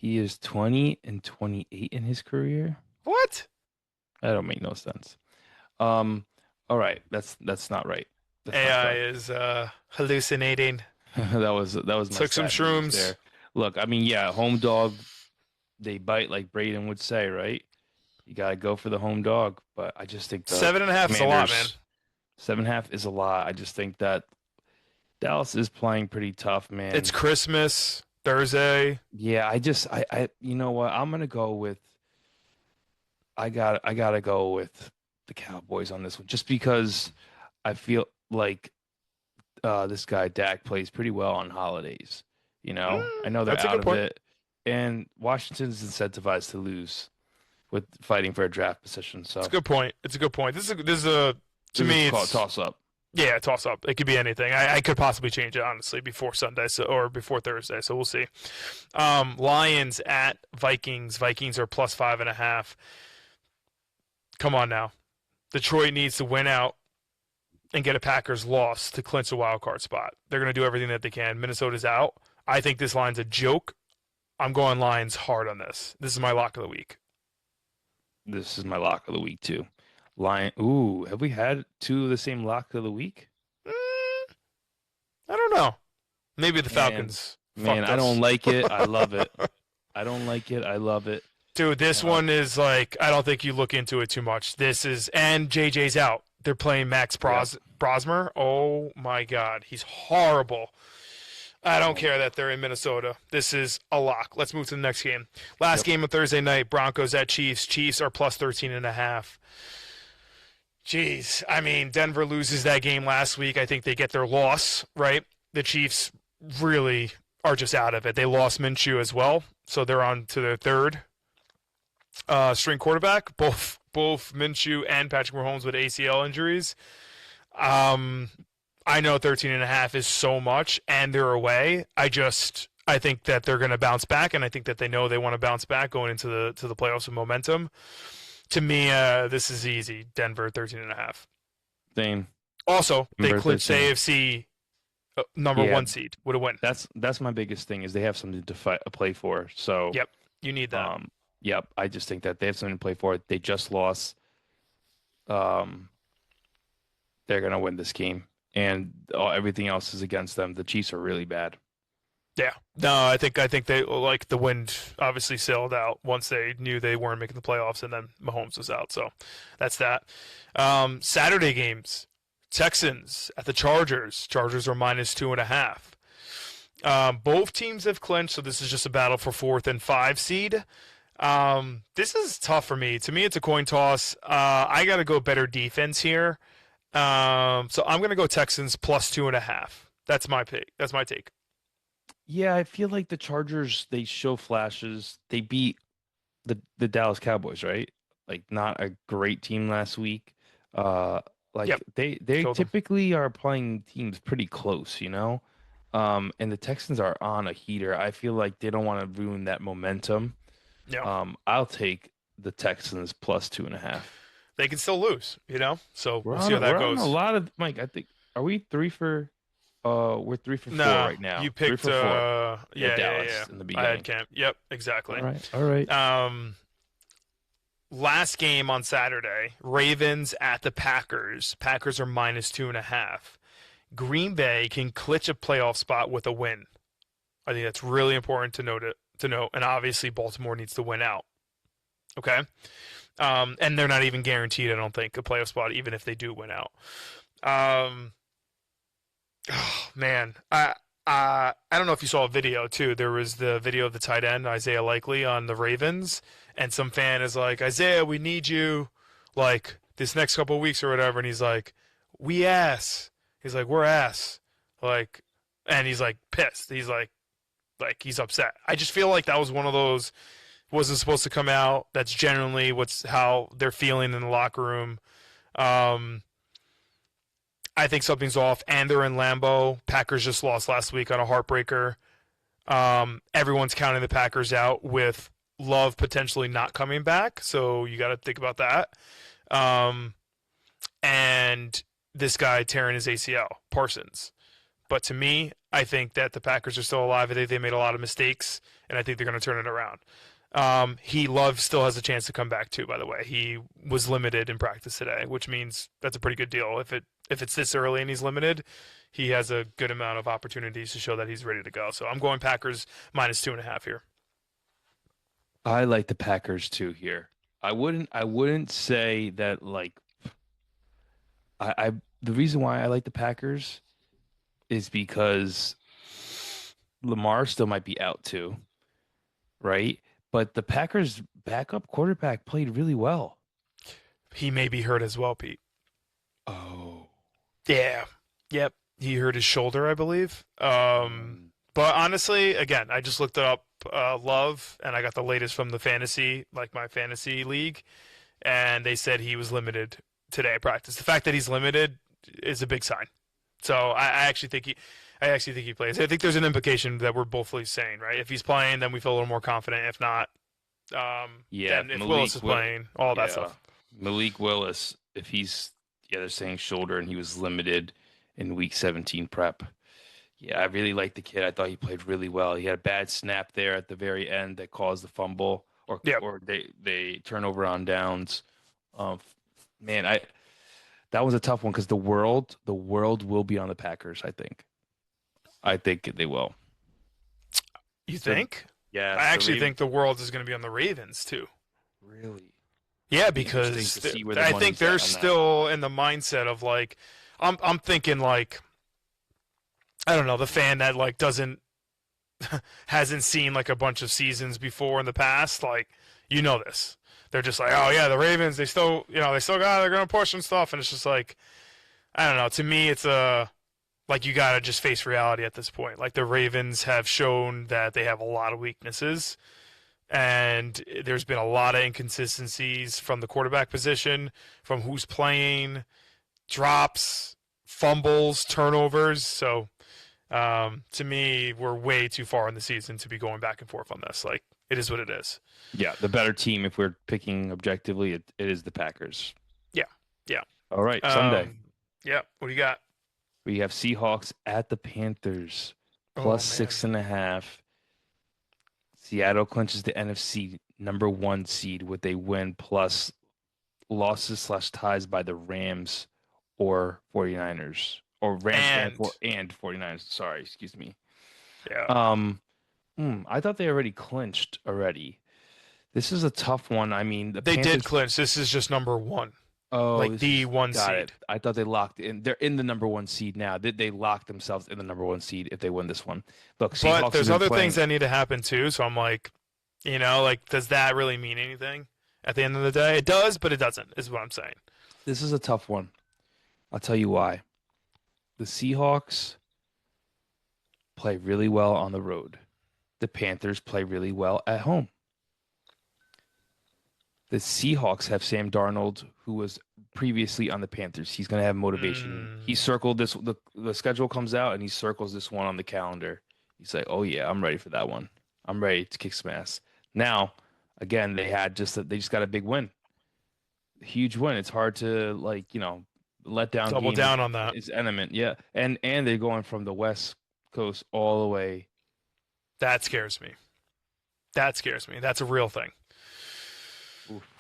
He is 20-28 in his career. What? That don't make no sense. All right, that's not right. That's AI is hallucinating. that was my took some shrooms there. Look, I mean, yeah, home dog, they bite like Braden would say, right? You gotta go for the home dog, but I just think 7.5 is a lot, man. 7.5 is a lot. I just think that Dallas is playing pretty tough, man. It's Christmas Thursday. Yeah, I you know what? I'm gonna go with. I gotta go with the Cowboys on this one, just because I feel like this guy Dak plays pretty well on holidays. I know they're out of it, and Washington's incentivized to lose with fighting for a draft position. So it's a good point. This is a to me it's toss up. Yeah, toss up. It could be anything. I could possibly change it honestly before Sunday, or before Thursday. So we'll see. Lions at Vikings. Vikings are plus 5.5. Come on now. Detroit needs to win out and get a Packers loss to clinch a wild card spot. They're going to do everything that they can. Minnesota's out. I think this line's a joke. I'm going Lions hard on this. This is my lock of the week. This is my lock of the week too. Ooh, have we had two of the same lock of the week? I don't know. Maybe the Falcons. Man, I don't like it. I love it. I don't like it. I love it. Dude, this one is like, I don't think you look into it too much. And JJ's out. They're playing Max Brosmer. Oh my God. He's horrible. I don't care that they're in Minnesota. This is a lock. Let's move to the next game. Last game of Thursday night, Broncos at Chiefs. Chiefs are plus 13.5. Jeez. I mean, Denver loses that game last week. I think they get their loss, right? The Chiefs really are just out of it. They lost Minshew as well, so they're on to their third string quarterback. Both Minshew and Patrick Mahomes with ACL injuries. I know 13.5 is so much, and they're away. I think that they're going to bounce back, and I think that they know they want to bounce back going into the playoffs with momentum. To me, this is easy. Denver 13.5. Same. Also, they clinched the AFC number 1 seed. Would have won. That's my biggest thing is they have something to play for. So yep, you need that. Yep, I just think that they have something to play for. They just lost. They're gonna win this game, and everything else is against them. The Chiefs are really bad. Yeah, no, I think they like the wind obviously sailed out once they knew they weren't making the playoffs, and then Mahomes was out. So that's that. Saturday games: Texans at the Chargers. Chargers are minus 2.5. Both teams have clinched, so this is just a battle for 4th and 5 seed. This is tough for me. To me, it's a coin toss. I got to go better defense here. So I'm going to go Texans plus 2.5. That's my pick. That's my take. Yeah, I feel like the Chargers, they show flashes. They beat the Dallas Cowboys, right? Like, not a great team last week. Yep. They typically are playing teams pretty close, and the Texans are on a heater. I feel like they don't want to ruin that momentum Yeah. I'll take the Texans plus 2.5. They can still lose, So We're we'll on, see how that we're goes. on a lot of Mike. I think are we 3 for? We're 3 for 4 Nah, right now. you 3 picked for 4. Dallas In the I beginning. had Camp. Yep, exactly. All right. Last game on Saturday, Ravens at the Packers. Packers are minus 2.5. Green Bay can clinch a playoff spot with a win. I think that's really important to note. And obviously Baltimore needs to win out. Okay, and they're not even guaranteed, I don't think, a playoff spot, even if they do win out. Oh man, I don't know if you saw a video too. There was the video of the tight end Isaiah Likely on the Ravens, and some fan is like, Isaiah, we need you, like this next couple of weeks or whatever, and he's like, we ass. He's like, we're ass, like, and he's like pissed. He's like he's upset. I just feel like that was one of those wasn't supposed to come out. That's generally how they're feeling in the locker room. I think something's off, and they're in Lambeau. Packers just lost last week on a heartbreaker. Everyone's counting the Packers out with Love potentially not coming back, so you got to think about that. And this guy tearing his ACL, Parsons. But to me, I think that the Packers are still alive. I think they made a lot of mistakes, and I think they're going to turn it around. Love still has a chance to come back too, by the way. He was limited in practice today, which means that's a pretty good deal. If it's this early and he's limited, he has a good amount of opportunities to show that he's ready to go. So I'm going Packers minus 2.5 here. I like the Packers too here. I wouldn't say that like the reason why I like the Packers is because Lamar still might be out too, right? But the Packers' backup quarterback played really well. He may be hurt as well, Pete. Oh. Yeah. Yep. He hurt his shoulder, I believe. But honestly, again, I just looked up Love, and I got the latest from the fantasy, like my fantasy league, and they said he was limited today at practice. The fact that he's limited is a big sign. So I actually think he plays. I think there's an implication that we're both saying, right? If he's playing, then we feel a little more confident. If not, then if Willis is playing, all that stuff. Malik Willis, if they're saying shoulder, and he was limited in week 17 prep. Yeah, I really liked the kid. I thought he played really well. He had a bad snap there at the very end that caused the fumble, or they turnover on downs. Man, that was a tough one because the world will be on the Packers. I think they will. You think? Yeah. I actually think the world is going to be on the Ravens too. Really? Yeah, because I think they're still in the mindset of like, I'm thinking like, I don't know, the fan that like hasn't seen like a bunch of seasons before in the past, like, this. They're just like, oh yeah, the Ravens, they're going to push and stuff, and it's just like, I don't know. To me, it's like you got to just face reality at this point. Like the Ravens have shown that they have a lot of weaknesses, and there's been a lot of inconsistencies from the quarterback position, from who's playing, drops, fumbles, turnovers. So to me, we're way too far in the season to be going back and forth on this. Like, it is what it is. Yeah, the better team, if we're picking objectively, it is the Packers. Yeah. All right, Sunday. Yeah, what do you got? We have Seahawks at the Panthers, plus 6.5. Seattle clinches the NFC number 1 seed with a win plus losses / ties by the Rams or 49ers. Or Rams and 49ers. Sorry, excuse me. Yeah. I thought they already clinched already. This is a tough one. I mean, they did clinch. This is just number 1. Oh, like the 1 seed. It. I thought they locked in. They're in the number 1 seed now. They lock themselves in the number 1 seed if they win this one. Look, Seahawks, but there's other things that need to happen too. So I'm like, does that really mean anything at the end of the day? It does, but it doesn't, is what I'm saying. This is a tough one. I'll tell you why. The Seahawks play really well on the road. The Panthers play really well at home. The Seahawks have Sam Darnold, who was previously on the Panthers. He's going to have motivation. He circled this. The schedule comes out, and he circles this one on the calendar. He's like, oh, yeah, I'm ready for that one. I'm ready to kick some ass. Now, again, they just got a big win, huge win. It's hard to let down. Double down on that. Is element, yeah, and they're going from the West Coast all the way. That scares me. That's a real thing.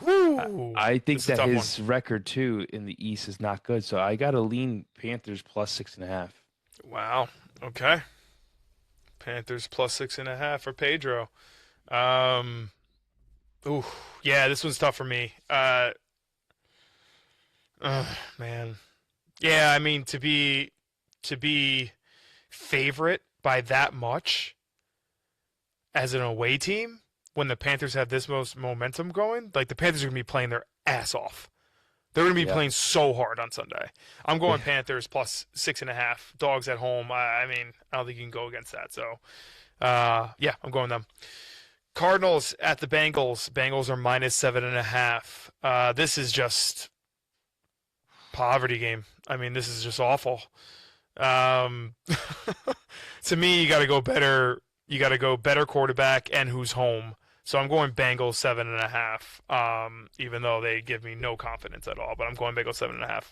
I think that his record too in the East is not good, so I got to lean Panthers plus 6.5. Wow. Okay. Panthers plus 6.5 for Pedro. Yeah, this one's tough for me. Man. Yeah, I mean to be favorite by that much as an away team when the Panthers have this most momentum going, like the Panthers are going to be playing their ass off. They're going to be playing so hard on Sunday. I'm going Panthers plus 6.5. Dogs at home. I mean, I don't think you can go against that. So, yeah, I'm going them. Cardinals at the Bengals. Bengals are minus 7.5. This is just poverty game. I mean, this is just awful. To me, you got to go better. You got to go better quarterback and who's home. So I'm going Bengals 7.5, even though they give me no confidence at all. But I'm going Bengals 7.5.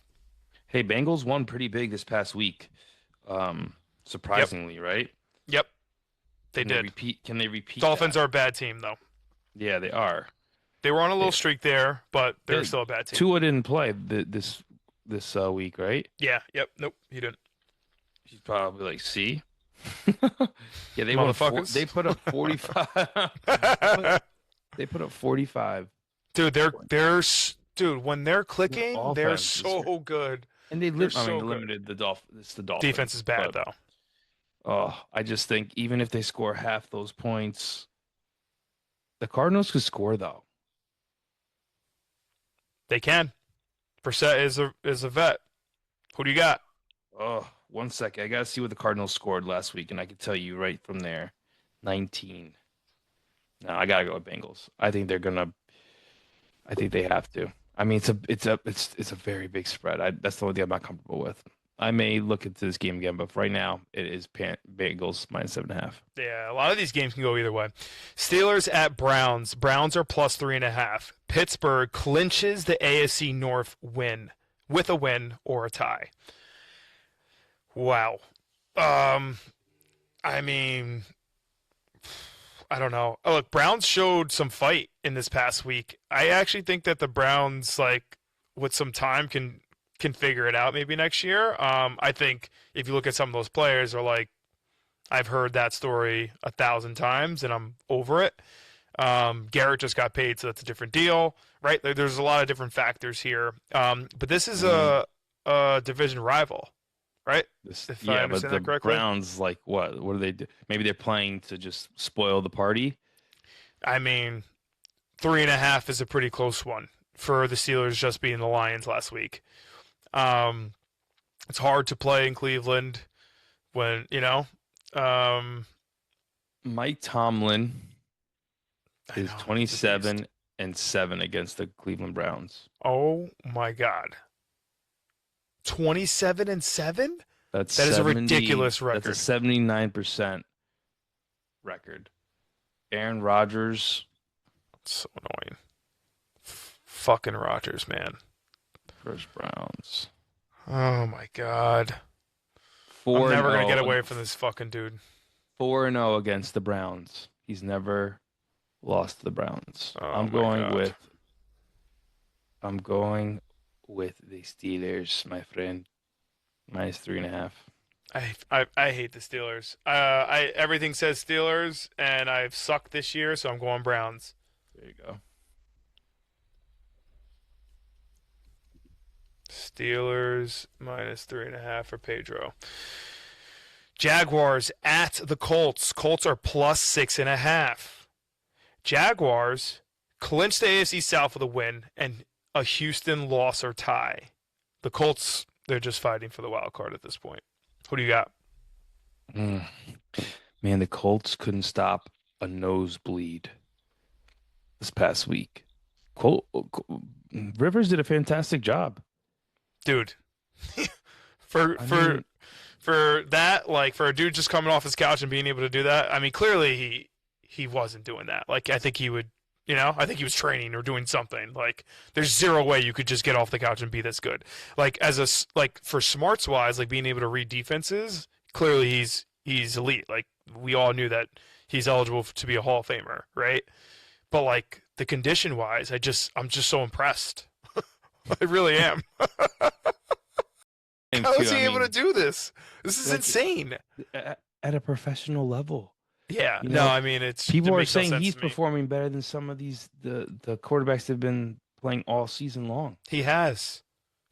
Hey, Bengals won pretty big this past week, surprisingly, right? Yep, they did. Can they repeat? Dolphins are a bad team, though. Yeah, they are. They were on a little streak there, but they're still a bad team. Tua didn't play this week, right? Yeah. Yep. Nope. He didn't. He's probably like, see. Yeah, they won. They put up 45. They put up 45. Dude, dude. When they're clicking, they're so good. And they limited the Dolphins. It's the Dolphins. Defense is bad though. Oh, I just think even if they score half those points, the Cardinals could score though. They can. Brissett is a vet. Who do you got? Oh. 1 second. I got to see what the Cardinals scored last week, and I can tell you right from there. 19. No, I got to go with Bengals. I think they're going to – I think they have to. I mean, it's a very big spread. That's the only thing I'm not comfortable with. I may look into this game again, but right now it is Bengals minus 7.5. Yeah, a lot of these games can go either way. Steelers at Browns. Browns are plus 3.5. Pittsburgh clinches the AFC North win with a win or a tie. Wow. I mean, I don't know. Oh, look, Browns showed some fight in this past week. I actually think that the Browns, like, with some time can figure it out maybe next year. I think if you look at some of those players are like, I've heard that story 1,000 times and I'm over it. Garrett just got paid, so that's a different deal, right? There's a lot of different factors here. But this is a division rival. Right? But the Browns, like, what do they do? Maybe they're playing to just spoil the party? I mean, 3.5 is a pretty close one for the Steelers just being the Lions last week. It's hard to play in Cleveland when, Mike Tomlin is 27-7 against the Cleveland Browns. Oh, my God. 27-7? That is a 70, ridiculous record. That's a 79% record. Aaron Rodgers. That's so annoying. Fucking Rodgers, man. First Browns. Oh my God. I'm never gonna get away from this fucking dude. 4-0 against the Browns. He's never lost to the Browns. Oh, I'm going with the Steelers, my friend. Minus 3.5. I hate the Steelers. Everything says Steelers, and I've sucked this year, so I'm going Browns. There you go. Steelers minus 3.5 for Pedro. Jaguars at the Colts. Colts are plus 6.5. Jaguars clinch the AFC South with a win and a Houston loss or tie. The Colts, they're just fighting for the wild card at this point. Who do you got? Man, the Colts couldn't stop a nosebleed this past week. Rivers did a fantastic job. Dude. for that, like, for a dude just coming off his couch and being able to do that, I mean, clearly he wasn't doing that. Like, I think he would I think he was training or doing something. Like, there's zero way you could just get off the couch and be this good. Like, for smarts wise, like being able to read defenses, clearly he's elite. Like, we all knew that he's eligible to be a Hall of Famer, right? But like the condition wise, I'm just so impressed. I really am. How is he able to do this? This is insane. At a professional level. Yeah. No, I mean, people are saying he's performing better than some of the quarterbacks that have been playing all season long. He has.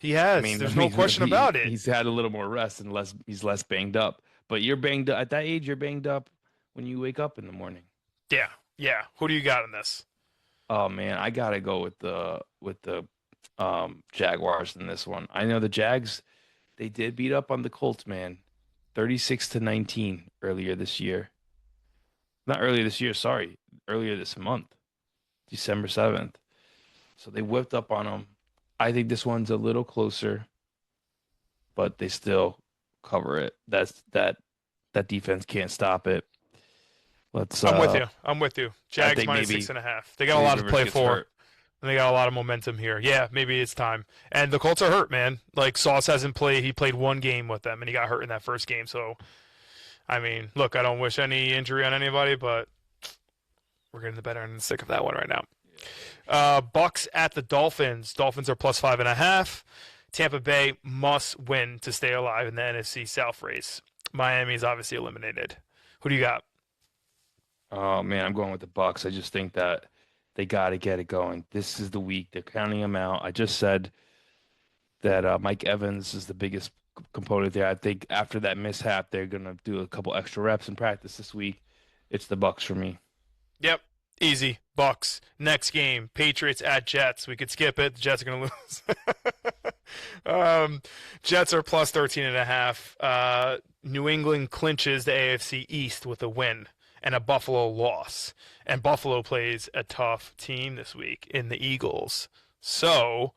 I mean, there's no question about it. He's had a little more rest and he's less banged up. But you're banged up at that age. You're banged up when you wake up in the morning. Yeah. Who do you got in this? Oh man, I gotta go with the Jaguars in this one. I know the Jags, they did beat up on the Colts, man, 36-19 earlier this year. Not earlier this year, sorry, earlier this month, December 7th. So they whipped up on them. I think this one's a little closer, but they still cover it. That defense can't stop it. I'm with you. Jags minus 6.5. They got a lot to play for. And they got a lot of momentum here. Yeah, maybe it's time. And the Colts are hurt, man. Like, Sauce hasn't played. He played one game with them, and he got hurt in that first game. So, I mean, look, I don't wish any injury on anybody, but we're getting the better end of the stick of that one right now. Bucks at the Dolphins. Dolphins are plus 5.5. Tampa Bay must win to stay alive in the NFC South race. Miami's obviously eliminated. Who do you got? Oh, man, I'm going with the Bucks. I just think that they got to get it going. This is the week. They're counting them out. I just said that Mike Evans is the biggest component there. I think after that mishap, they're going to do a couple extra reps in practice this week. It's the Bucks for me. Yep. Easy. Bucks. Next game, Patriots at Jets. We could skip it. The Jets are going to lose. Jets are plus 13.5. New England clinches the AFC East with a win and a Buffalo loss. And Buffalo plays a tough team this week in the Eagles. So,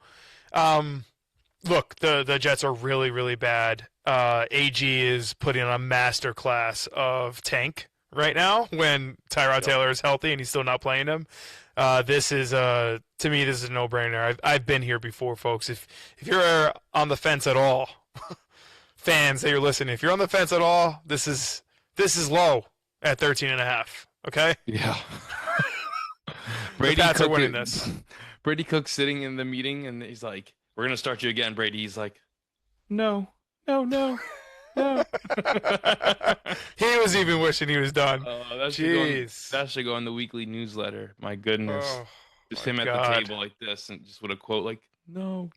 look, the Jets are really, really bad. AG is putting on a masterclass of tank right now when Tyrod Taylor is healthy and he's still not playing him. This is to me, this is a no-brainer. I've been here before, folks. If you're on the fence at all, fans that you're listening, if you're on the fence at all, this is low at 13.5. Okay. Yeah. Brady Pats are winning this. Brady Cook's sitting in the meeting and he's like, "We're gonna start you again, Brady." He's like, "No." He was even wishing he was done. That should go in the weekly newsletter. My goodness. Just him at the table like this and just with a quote like, "No."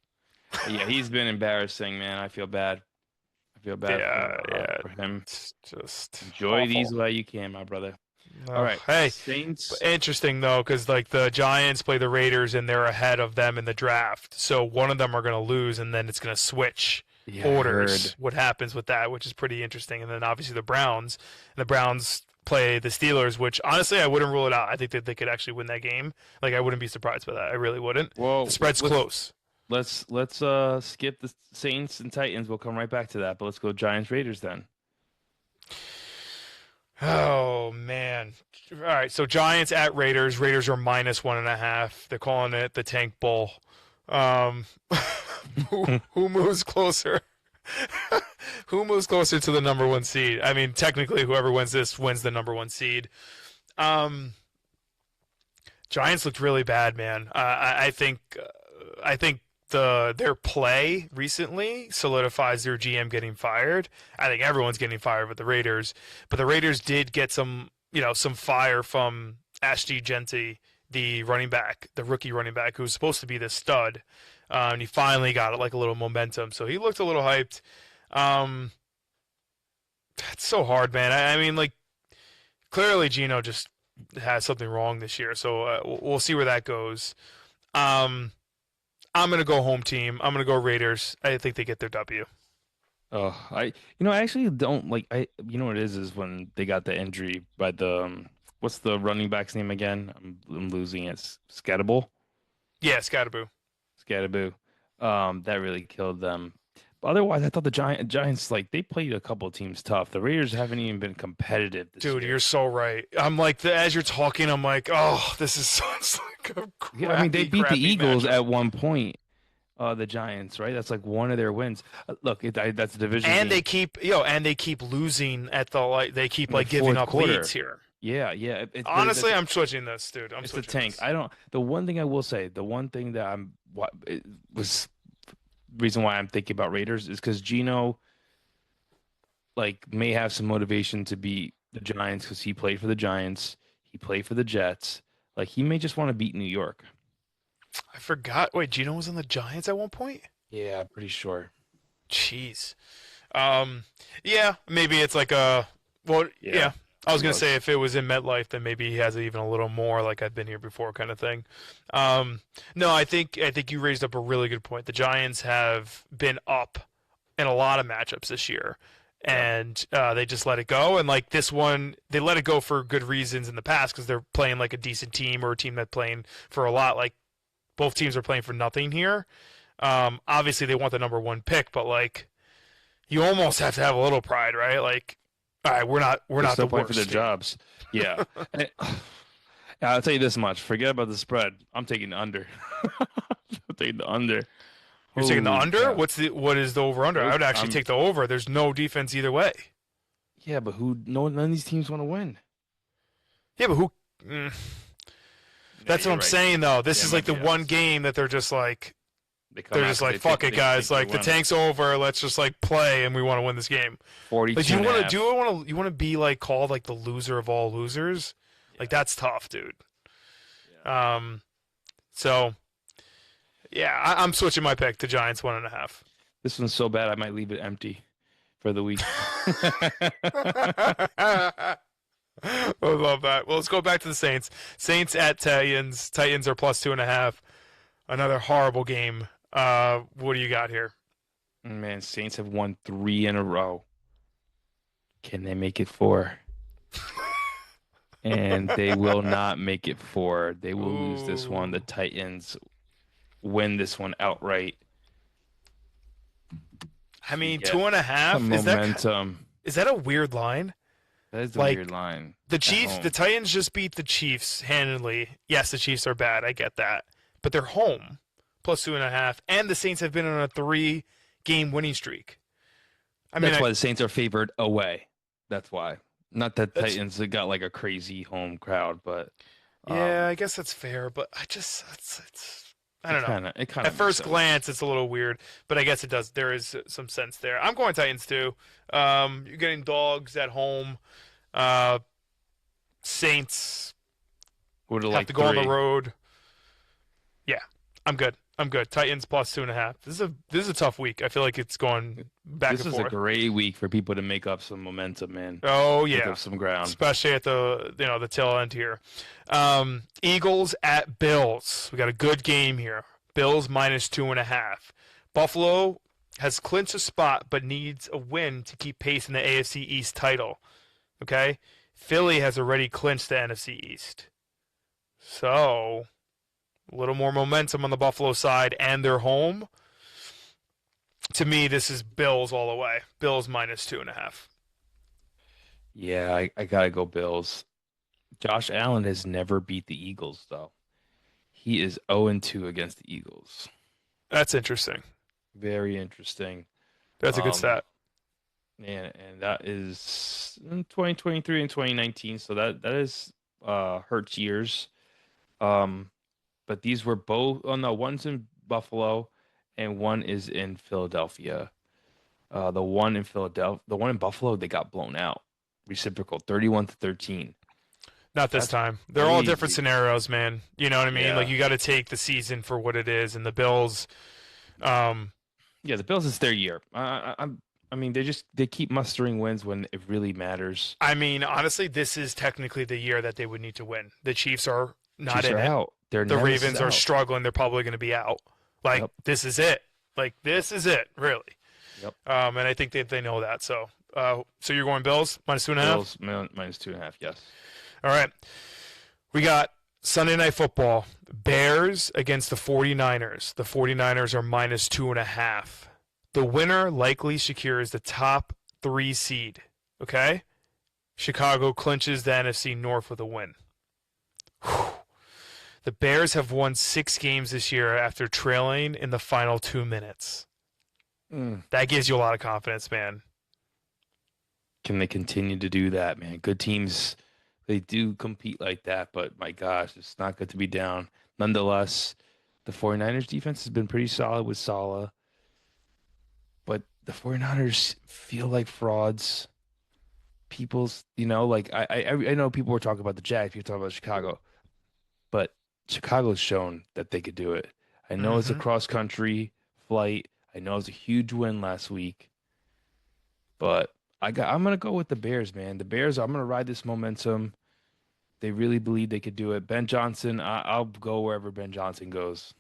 Yeah, he's been embarrassing, man. I feel bad. For him. It's just enjoy awful. these while you can, my brother. All right. Hey, Saints. Interesting though, because like the Giants play the Raiders and they're ahead of them in the draft. So one of them are going to lose, and then it's going to switch orders. What happens with that, which is pretty interesting. And then obviously the Browns play the Steelers, which honestly I wouldn't rule it out. I think that they could actually win that game. Like, I wouldn't be surprised by that. I really wouldn't. Well, the spread's close. Let's skip the Saints and Titans. We'll come right back to that. But let's go Giants Raiders then. Oh man! All right, so Giants at Raiders. Raiders are minus 1.5. They're calling it the Tank Bowl. Who moves closer? Who moves closer to the number one seed? I mean, technically, whoever wins this wins the number one seed. Giants looked really bad, man. I think their play recently solidifies their GM getting fired. I think everyone's getting fired with the Raiders, but the Raiders did get some fire from Ashton Genty, the rookie running back, who's supposed to be the stud. And he finally got like a little momentum, so he looked a little hyped. That's so hard, man. I mean, like, clearly Geno just has something wrong this year, so we'll see where that goes. I'm gonna go home team. I'm gonna go Raiders. I think they get their W. Oh, I actually don't like. You know what it is when they got the injury by the what's the running back's name again? I'm losing it. Scatterbull. Yeah, Scatterbull. That really killed them. But otherwise, I thought the Giants, like, they played a couple of teams tough. The Raiders haven't even been competitive this year. Dude, you're so right. I'm like, as you're talking, I'm like, oh, this is so. It's like, Yeah, I mean, they beat the Eagles matchup. at one point. The Giants, right? That's like one of their wins. Look, that's a division. And game. they keep losing at the they keep In the giving up quarter. leads here. Yeah. Honestly, I'm switching this, dude. It's a tank. The one thing I will say, the one thing that was reason why I'm thinking about Raiders is because Gino, may have some motivation to beat the Giants because he played for the Giants, he played for the Jets. He may just want to beat New York. I forgot. Wait, Gino was on the Giants at one point? Yeah, I'm pretty sure. Jeez. Yeah, maybe it's yeah. I was going to say if it was in MetLife, then maybe he has even a little more I've been here before kind of thing. No, I think you raised up a really good point. The Giants have been up in a lot of matchups this year, and they just let it go. And this one, they let it go for good reasons in the past because they're playing a decent team or a team that's playing for a lot. Both teams are playing for nothing here. Obviously, they want the number one pick, but you almost have to have a little pride, right? All right, we're not the worst for their jobs. Yeah. I'll tell you this much: forget about the spread. I'm taking the under. I'm taking the under. You're taking the under? Yeah. What is the over under? I would actually take the over. There's no defense either way. Yeah, but none of these teams want to win. Yeah, but who? That's what I'm saying, though. This is the one game that they're just they're just fuck it, guys. The tank's over. Let's just play, and we want to win this game. 42. You want to be called the loser of all losers? Yeah. That's tough, dude. Yeah. So, yeah, I'm switching my pick to Giants 1.5. This one's so bad I might leave it empty for the week. I love that. Well, let's go back to the Saints. Saints at Titans. Titans are plus 2.5. Another horrible game. What do you got here? Man, Saints have won 3 in a row. Can they make it 4? And they will not make it 4. They will lose this one. The Titans win this one outright. I mean, 2.5. Is that a weird line? That is a weird line. The Titans just beat the Chiefs handedly. Yes, the Chiefs are bad. I get that. But they're home, plus 2.5. And the Saints have been on a 3-game winning streak. That's why the Saints are favored away. That's why. Not that Titans have got a crazy home crowd, but. Yeah, I guess that's fair. But I just, I don't know. At first glance, it's a little weird, but I guess it does. There is some sense there. I'm going Titans too. You're getting dogs at home. Saints would have to go on the road. Yeah, I'm good. Titans plus 2.5. This is a tough week. I feel like it's going back and forth. This is a great week for people to make up some momentum, man. Oh yeah, make up some ground, especially at the tail end here. Eagles at Bills. We got a good game here. Bills minus 2.5. Buffalo has clinched a spot but needs a win to keep pace in the AFC East title. Okay, Philly has already clinched the NFC East, so a little more momentum on the Buffalo side, and they're home. To me, this is Bills all the way. Bills minus 2.5. Yeah, I gotta go Bills. Josh Allen has never beat the Eagles, though. He is 0-2 against the Eagles. That's interesting. Very interesting. That's a good stat. And that is in 2023 and 2019, so that is Hurts years. But these were both. Oh no, one's in Buffalo, and one is in Philadelphia. The one in Buffalo, they got blown out. Reciprocal, 31-13. Not this time. They're all different scenarios, man. You know what I mean? Yeah. You got to take the season for what it is, and the Bills. Yeah, the Bills, it's their year. I mean, they keep mustering wins when it really matters. I mean, honestly, this is technically the year that they would need to win. The Chiefs are not in it. Out. The Ravens are struggling. They're probably going to be out. This is it. This is it, really. Yep. And I think they know that. So you're going Bills minus 2.5? Bills minus 2.5, yes. All right. We got Sunday Night Football. Bears against the 49ers. The 49ers are minus 2.5. The winner likely secures the top 3 seed. Okay? Chicago clinches the NFC North with a win. Whew. The Bears have won 6 games this year after trailing in the final 2 minutes. That gives you a lot of confidence, man. Can they continue to do that, man? Good teams, they do compete like that, but my gosh, it's not good to be down. Nonetheless, the 49ers defense has been pretty solid with Saleh, but the 49ers feel like frauds. People's, like I know people were talking about the Jags, people talking about Chicago, but Chicago's shown that they could do it. I know it's a cross-country flight. I know it's a huge win last week, but I'm gonna go with the Bears, man. The Bears, I'm gonna ride this momentum. They really believe they could do it. Ben Johnson, I'll go wherever Ben Johnson goes.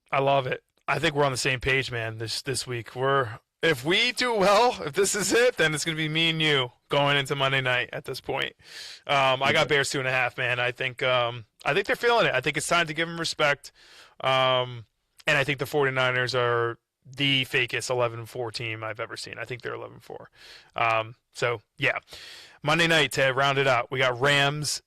I love it. I think we're on the same page, man. This week, if we do well, if this is it, then it's gonna be me and you going into Monday night. At this point, I got Bears 2.5, man. I think they're feeling it. I think it's time to give them respect. And I think the 49ers are the fakest 11-4 team I've ever seen. I think they're 11-4. So, yeah. Monday night, to round it out, we got Rams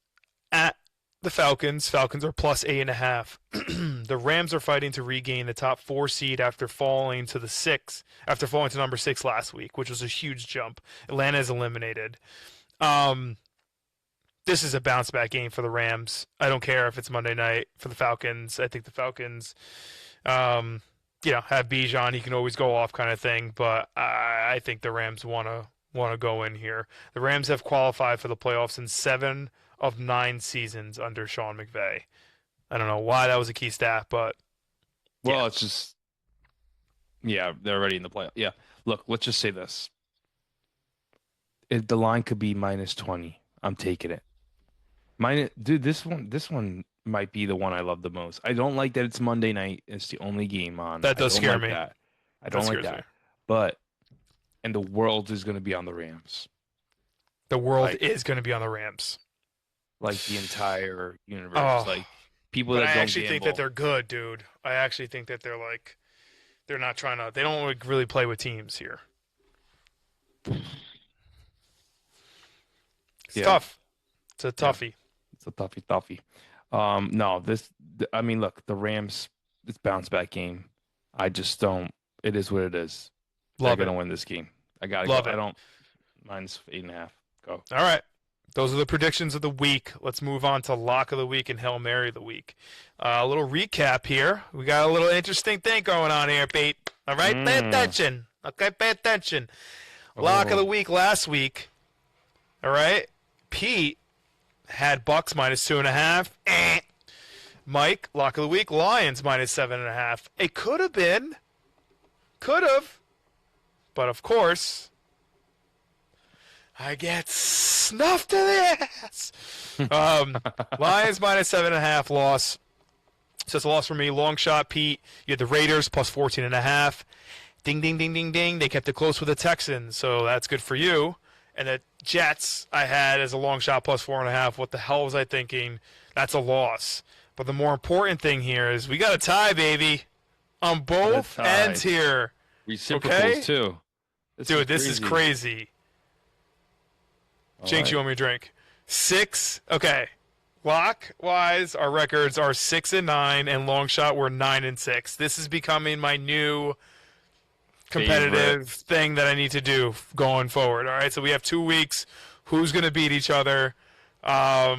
at the Falcons. Falcons are plus 8.5. The Rams are fighting to regain the top 4 seed after falling to number 6 last week, which was a huge jump. Atlanta is eliminated. This is a bounce back game for the Rams. I don't care if it's Monday night for the Falcons. I think the Falcons have Bijan, he can always go off kind of thing, but I think the Rams want to go in here. The Rams have qualified for the playoffs in 7 of 9 seasons under Sean McVay. I don't know why that was a key stat, but it's just they're already in the playoff. Yeah, look, let's just say this: the line could be -20. I'm taking it. Dude, this one might be the one I love the most. I don't like that it's Monday night. It's the only game on. That does scare me. I don't like that. But the world is going to be on the Rams. The world is going to be on the Rams. Like the entire universe. Like people that don't gamble. I actually think that they're good, dude. I actually think that they're not trying to. They don't really play with teams here. It's tough. It's a toughie. It's a toughie. Look, the Rams, it's bounce back game. I just don't. It is what it is. They're going to win this game. I got to go. I don't. Mine's 8.5. Go. All right. Those are the predictions of the week. Let's move on to Lock of the Week and Hail Mary of the Week. A little recap here. We got a little interesting thing going on here, Pete. All right? Pay attention. Okay, pay attention. Lock of the Week last week. All right? Pete had Bucks -2.5. Mike, Lock of the Week, Lions -7.5. It could have. But, of course, I get snuffed in the ass. Lions -7.5 loss. So it's a loss for me. Long shot, Pete. You had the Raiders plus 14.5. Ding, ding, ding, ding, ding. They kept it close with the Texans, so that's good for you. And the Jets I had as a long shot plus 4.5. What the hell was I thinking? That's a loss. But the more important thing here is we got a tie, baby, on both ends here. Reciprocals, too. This is crazy. Jinx, you want me a drink? 6. Okay. Lock-wise, our records are 6-9, and long shot we're 9-6. This is becoming my new competitive thing that I need to do going forward. All right, so we have 2 weeks. Who's going to beat each other? I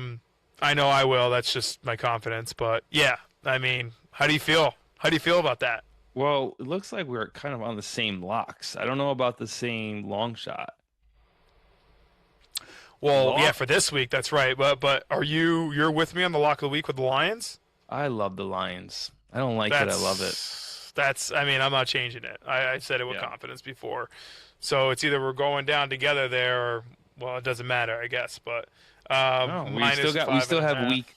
know I will. That's just my confidence. But, yeah, I mean, how do you feel? How do you feel about that? Well, it looks like we're kind of on the same locks. I don't know about the same long shot. Well, yeah, for this week, that's right. But you're with me on the Lock of the Week with the Lions? I love the Lions. I don't like it. I love it. I'm not changing it. I said it with confidence before. So it's either we're going down together there or, well, it doesn't matter, I guess. But we still have week.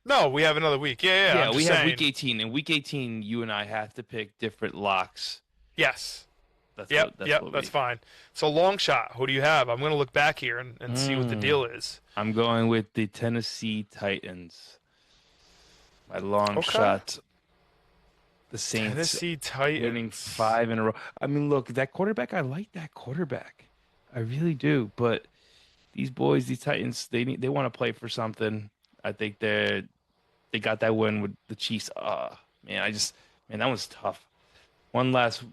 No, we have another week. Yeah. We have week 18. In week 18, you and I have to pick different locks. Yes. That's fine. So long shot, who do you have? I'm going to look back here and see what the deal is. I'm going with the Tennessee Titans. My long shot. The Saints. Tennessee Titans winning 5 in a row. I mean, look, that quarterback. I like that quarterback. I really do. But these boys, these Titans, they want to play for something. I think they're they got that win with the Chiefs. Man, that was tough. One last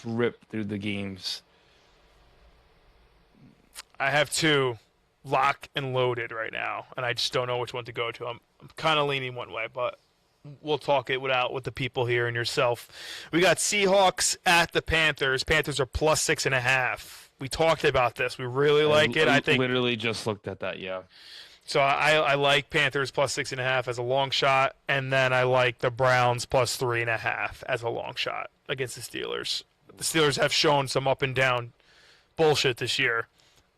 rip through the games. I have two lock and loaded right now, and I just don't know which one to go to. I'm kind of leaning one way, but we'll talk it out with the people here and yourself. We got Seahawks at the Panthers. Panthers are plus 6.5. We talked about this. We really like it. I think literally just looked at that. Yeah. So I like Panthers plus 6.5 as a long shot, and then I like the Browns plus 3.5 as a long shot against the Steelers. The Steelers have shown some up and down bullshit this year.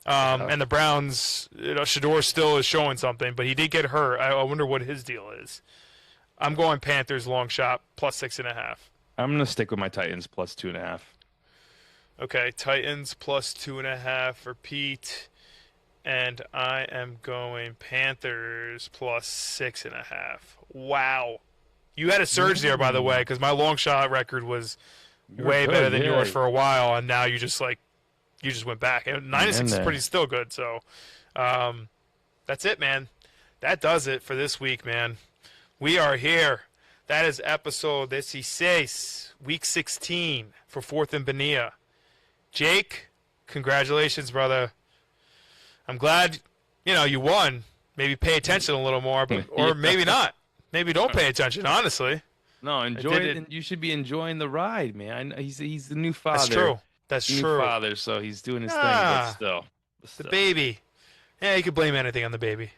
And the Browns, Shador still is showing something, but he did get hurt. I wonder what his deal is. I'm going Panthers long shot plus 6.5. I'm going to stick with my Titans plus 2.5. Okay, Titans plus 2.5 for Pete. And I am going Panthers plus 6.5. Wow. You had a surge there, by the way, because my long shot record was way better than yours for a while, and now you just went back. And 9-6 is pretty still good. So that's it, man. That does it for this week, man. We are here. That is episode Dieciséis, week 16 for Fourth Bonilla. Jake, congratulations, brother. I'm glad, you won. Maybe pay attention a little more, or maybe not. Maybe don't pay attention, honestly. No, enjoy it. You should be enjoying the ride, man. He's the new father. That's true. That's true. New father, so he's doing his thing, but still. The baby. Yeah, you could blame anything on the baby.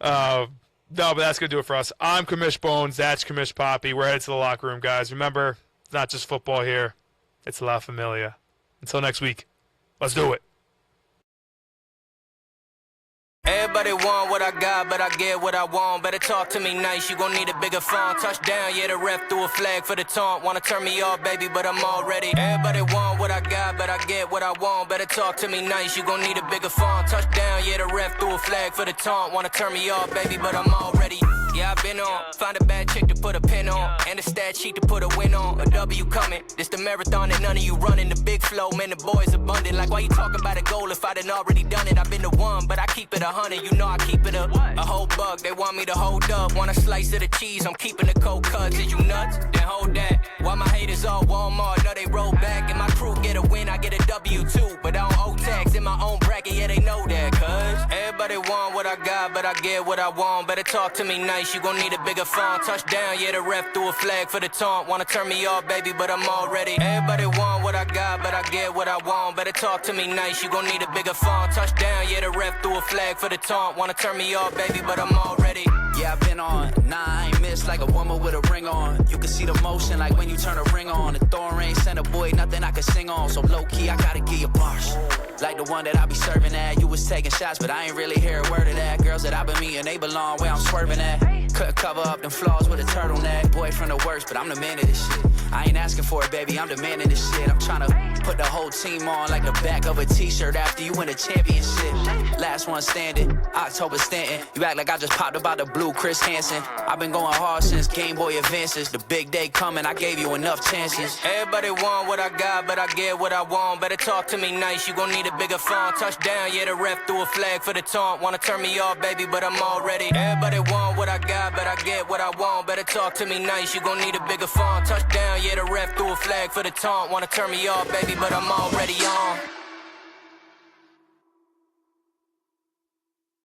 No, but that's going to do it for us. I'm Commish Bonez. That's Commish PaPi. We're headed to the locker room, guys. Remember, it's not just football here. It's La Familia. Until next week, let's do it. Everybody want what I got, but I get what I want. Better talk to me nice, you gon' need a bigger font. Touchdown, yeah, the ref threw a flag for the taunt. Wanna turn me off, baby, but I'm all ready. Everybody want what I got, but I get what I want. Better talk to me nice, you gon' need a bigger font. Touchdown, yeah, the ref threw a flag for the taunt. Wanna turn me off, baby, but I'm all ready. Yeah, I've been on. Find a bad chick to put a pin on. And a stat sheet to put a win on. A W coming. This the marathon and none of you running. The big flow, man, the boys abundant. Like, why you talk about a goal if I done already done it? I've been the one, but I keep it 100. You know I keep it a whole buck. They want me to hold up. Want a slice of the cheese, I'm keeping the cold cuts. Is you nuts? Then hold that. Why my haters all Walmart? No, they roll back. And my crew get a win, I get a W too. But I don't owe tax in my own bracket, yeah, they know that. Cause everybody want what I got, but I get what I want. Better talk to me nice, you gon' need a bigger font. Touchdown, yeah, the ref threw a flag for the taunt. Wanna turn me off, baby, but I'm all ready. Everybody want what I got, but I get what I want. Better talk to me nice, you gon' need a bigger font. Touchdown, yeah, the ref threw a flag for the taunt. Wanna turn me off, baby, but I'm all ready. Yeah, I've been on 9 missed like a woman with a ring on. You can see the motion like when you turn a ring on. The thorn rain sent a boy, nothing I can sing on. So low key, I gotta give you bars. Like the one that I be serving at. You was taking shots, but I ain't really hear a word of that. Girls that I been meeting, they belong where I'm swerving at. Couldn't cover up them flaws with a turtleneck. Boy from the worst, but I'm the man of this shit. I ain't asking for it, baby, I'm demanding this shit. I'm tryna put the whole team on like the back of a t-shirt after you win a championship. Last one standing, October Stanton. You act like I just popped up out the blue, Chris Hansen. I've been going hard since Game Boy Advances. The big day coming, I gave you enough chances. Everybody want what I got, but I get what I want. Better talk to me nice, you gon' need a bigger font. Touchdown, yeah, the ref threw a flag for the taunt. Wanna turn me off, baby, but I'm all ready. Everybody want what I got, but I get what I want. Better talk to me nice, you gon' need a bigger font. Touchdown, yeah, the ref threw a flag for the taunt. Wanna turn me off, baby, but I'm already on.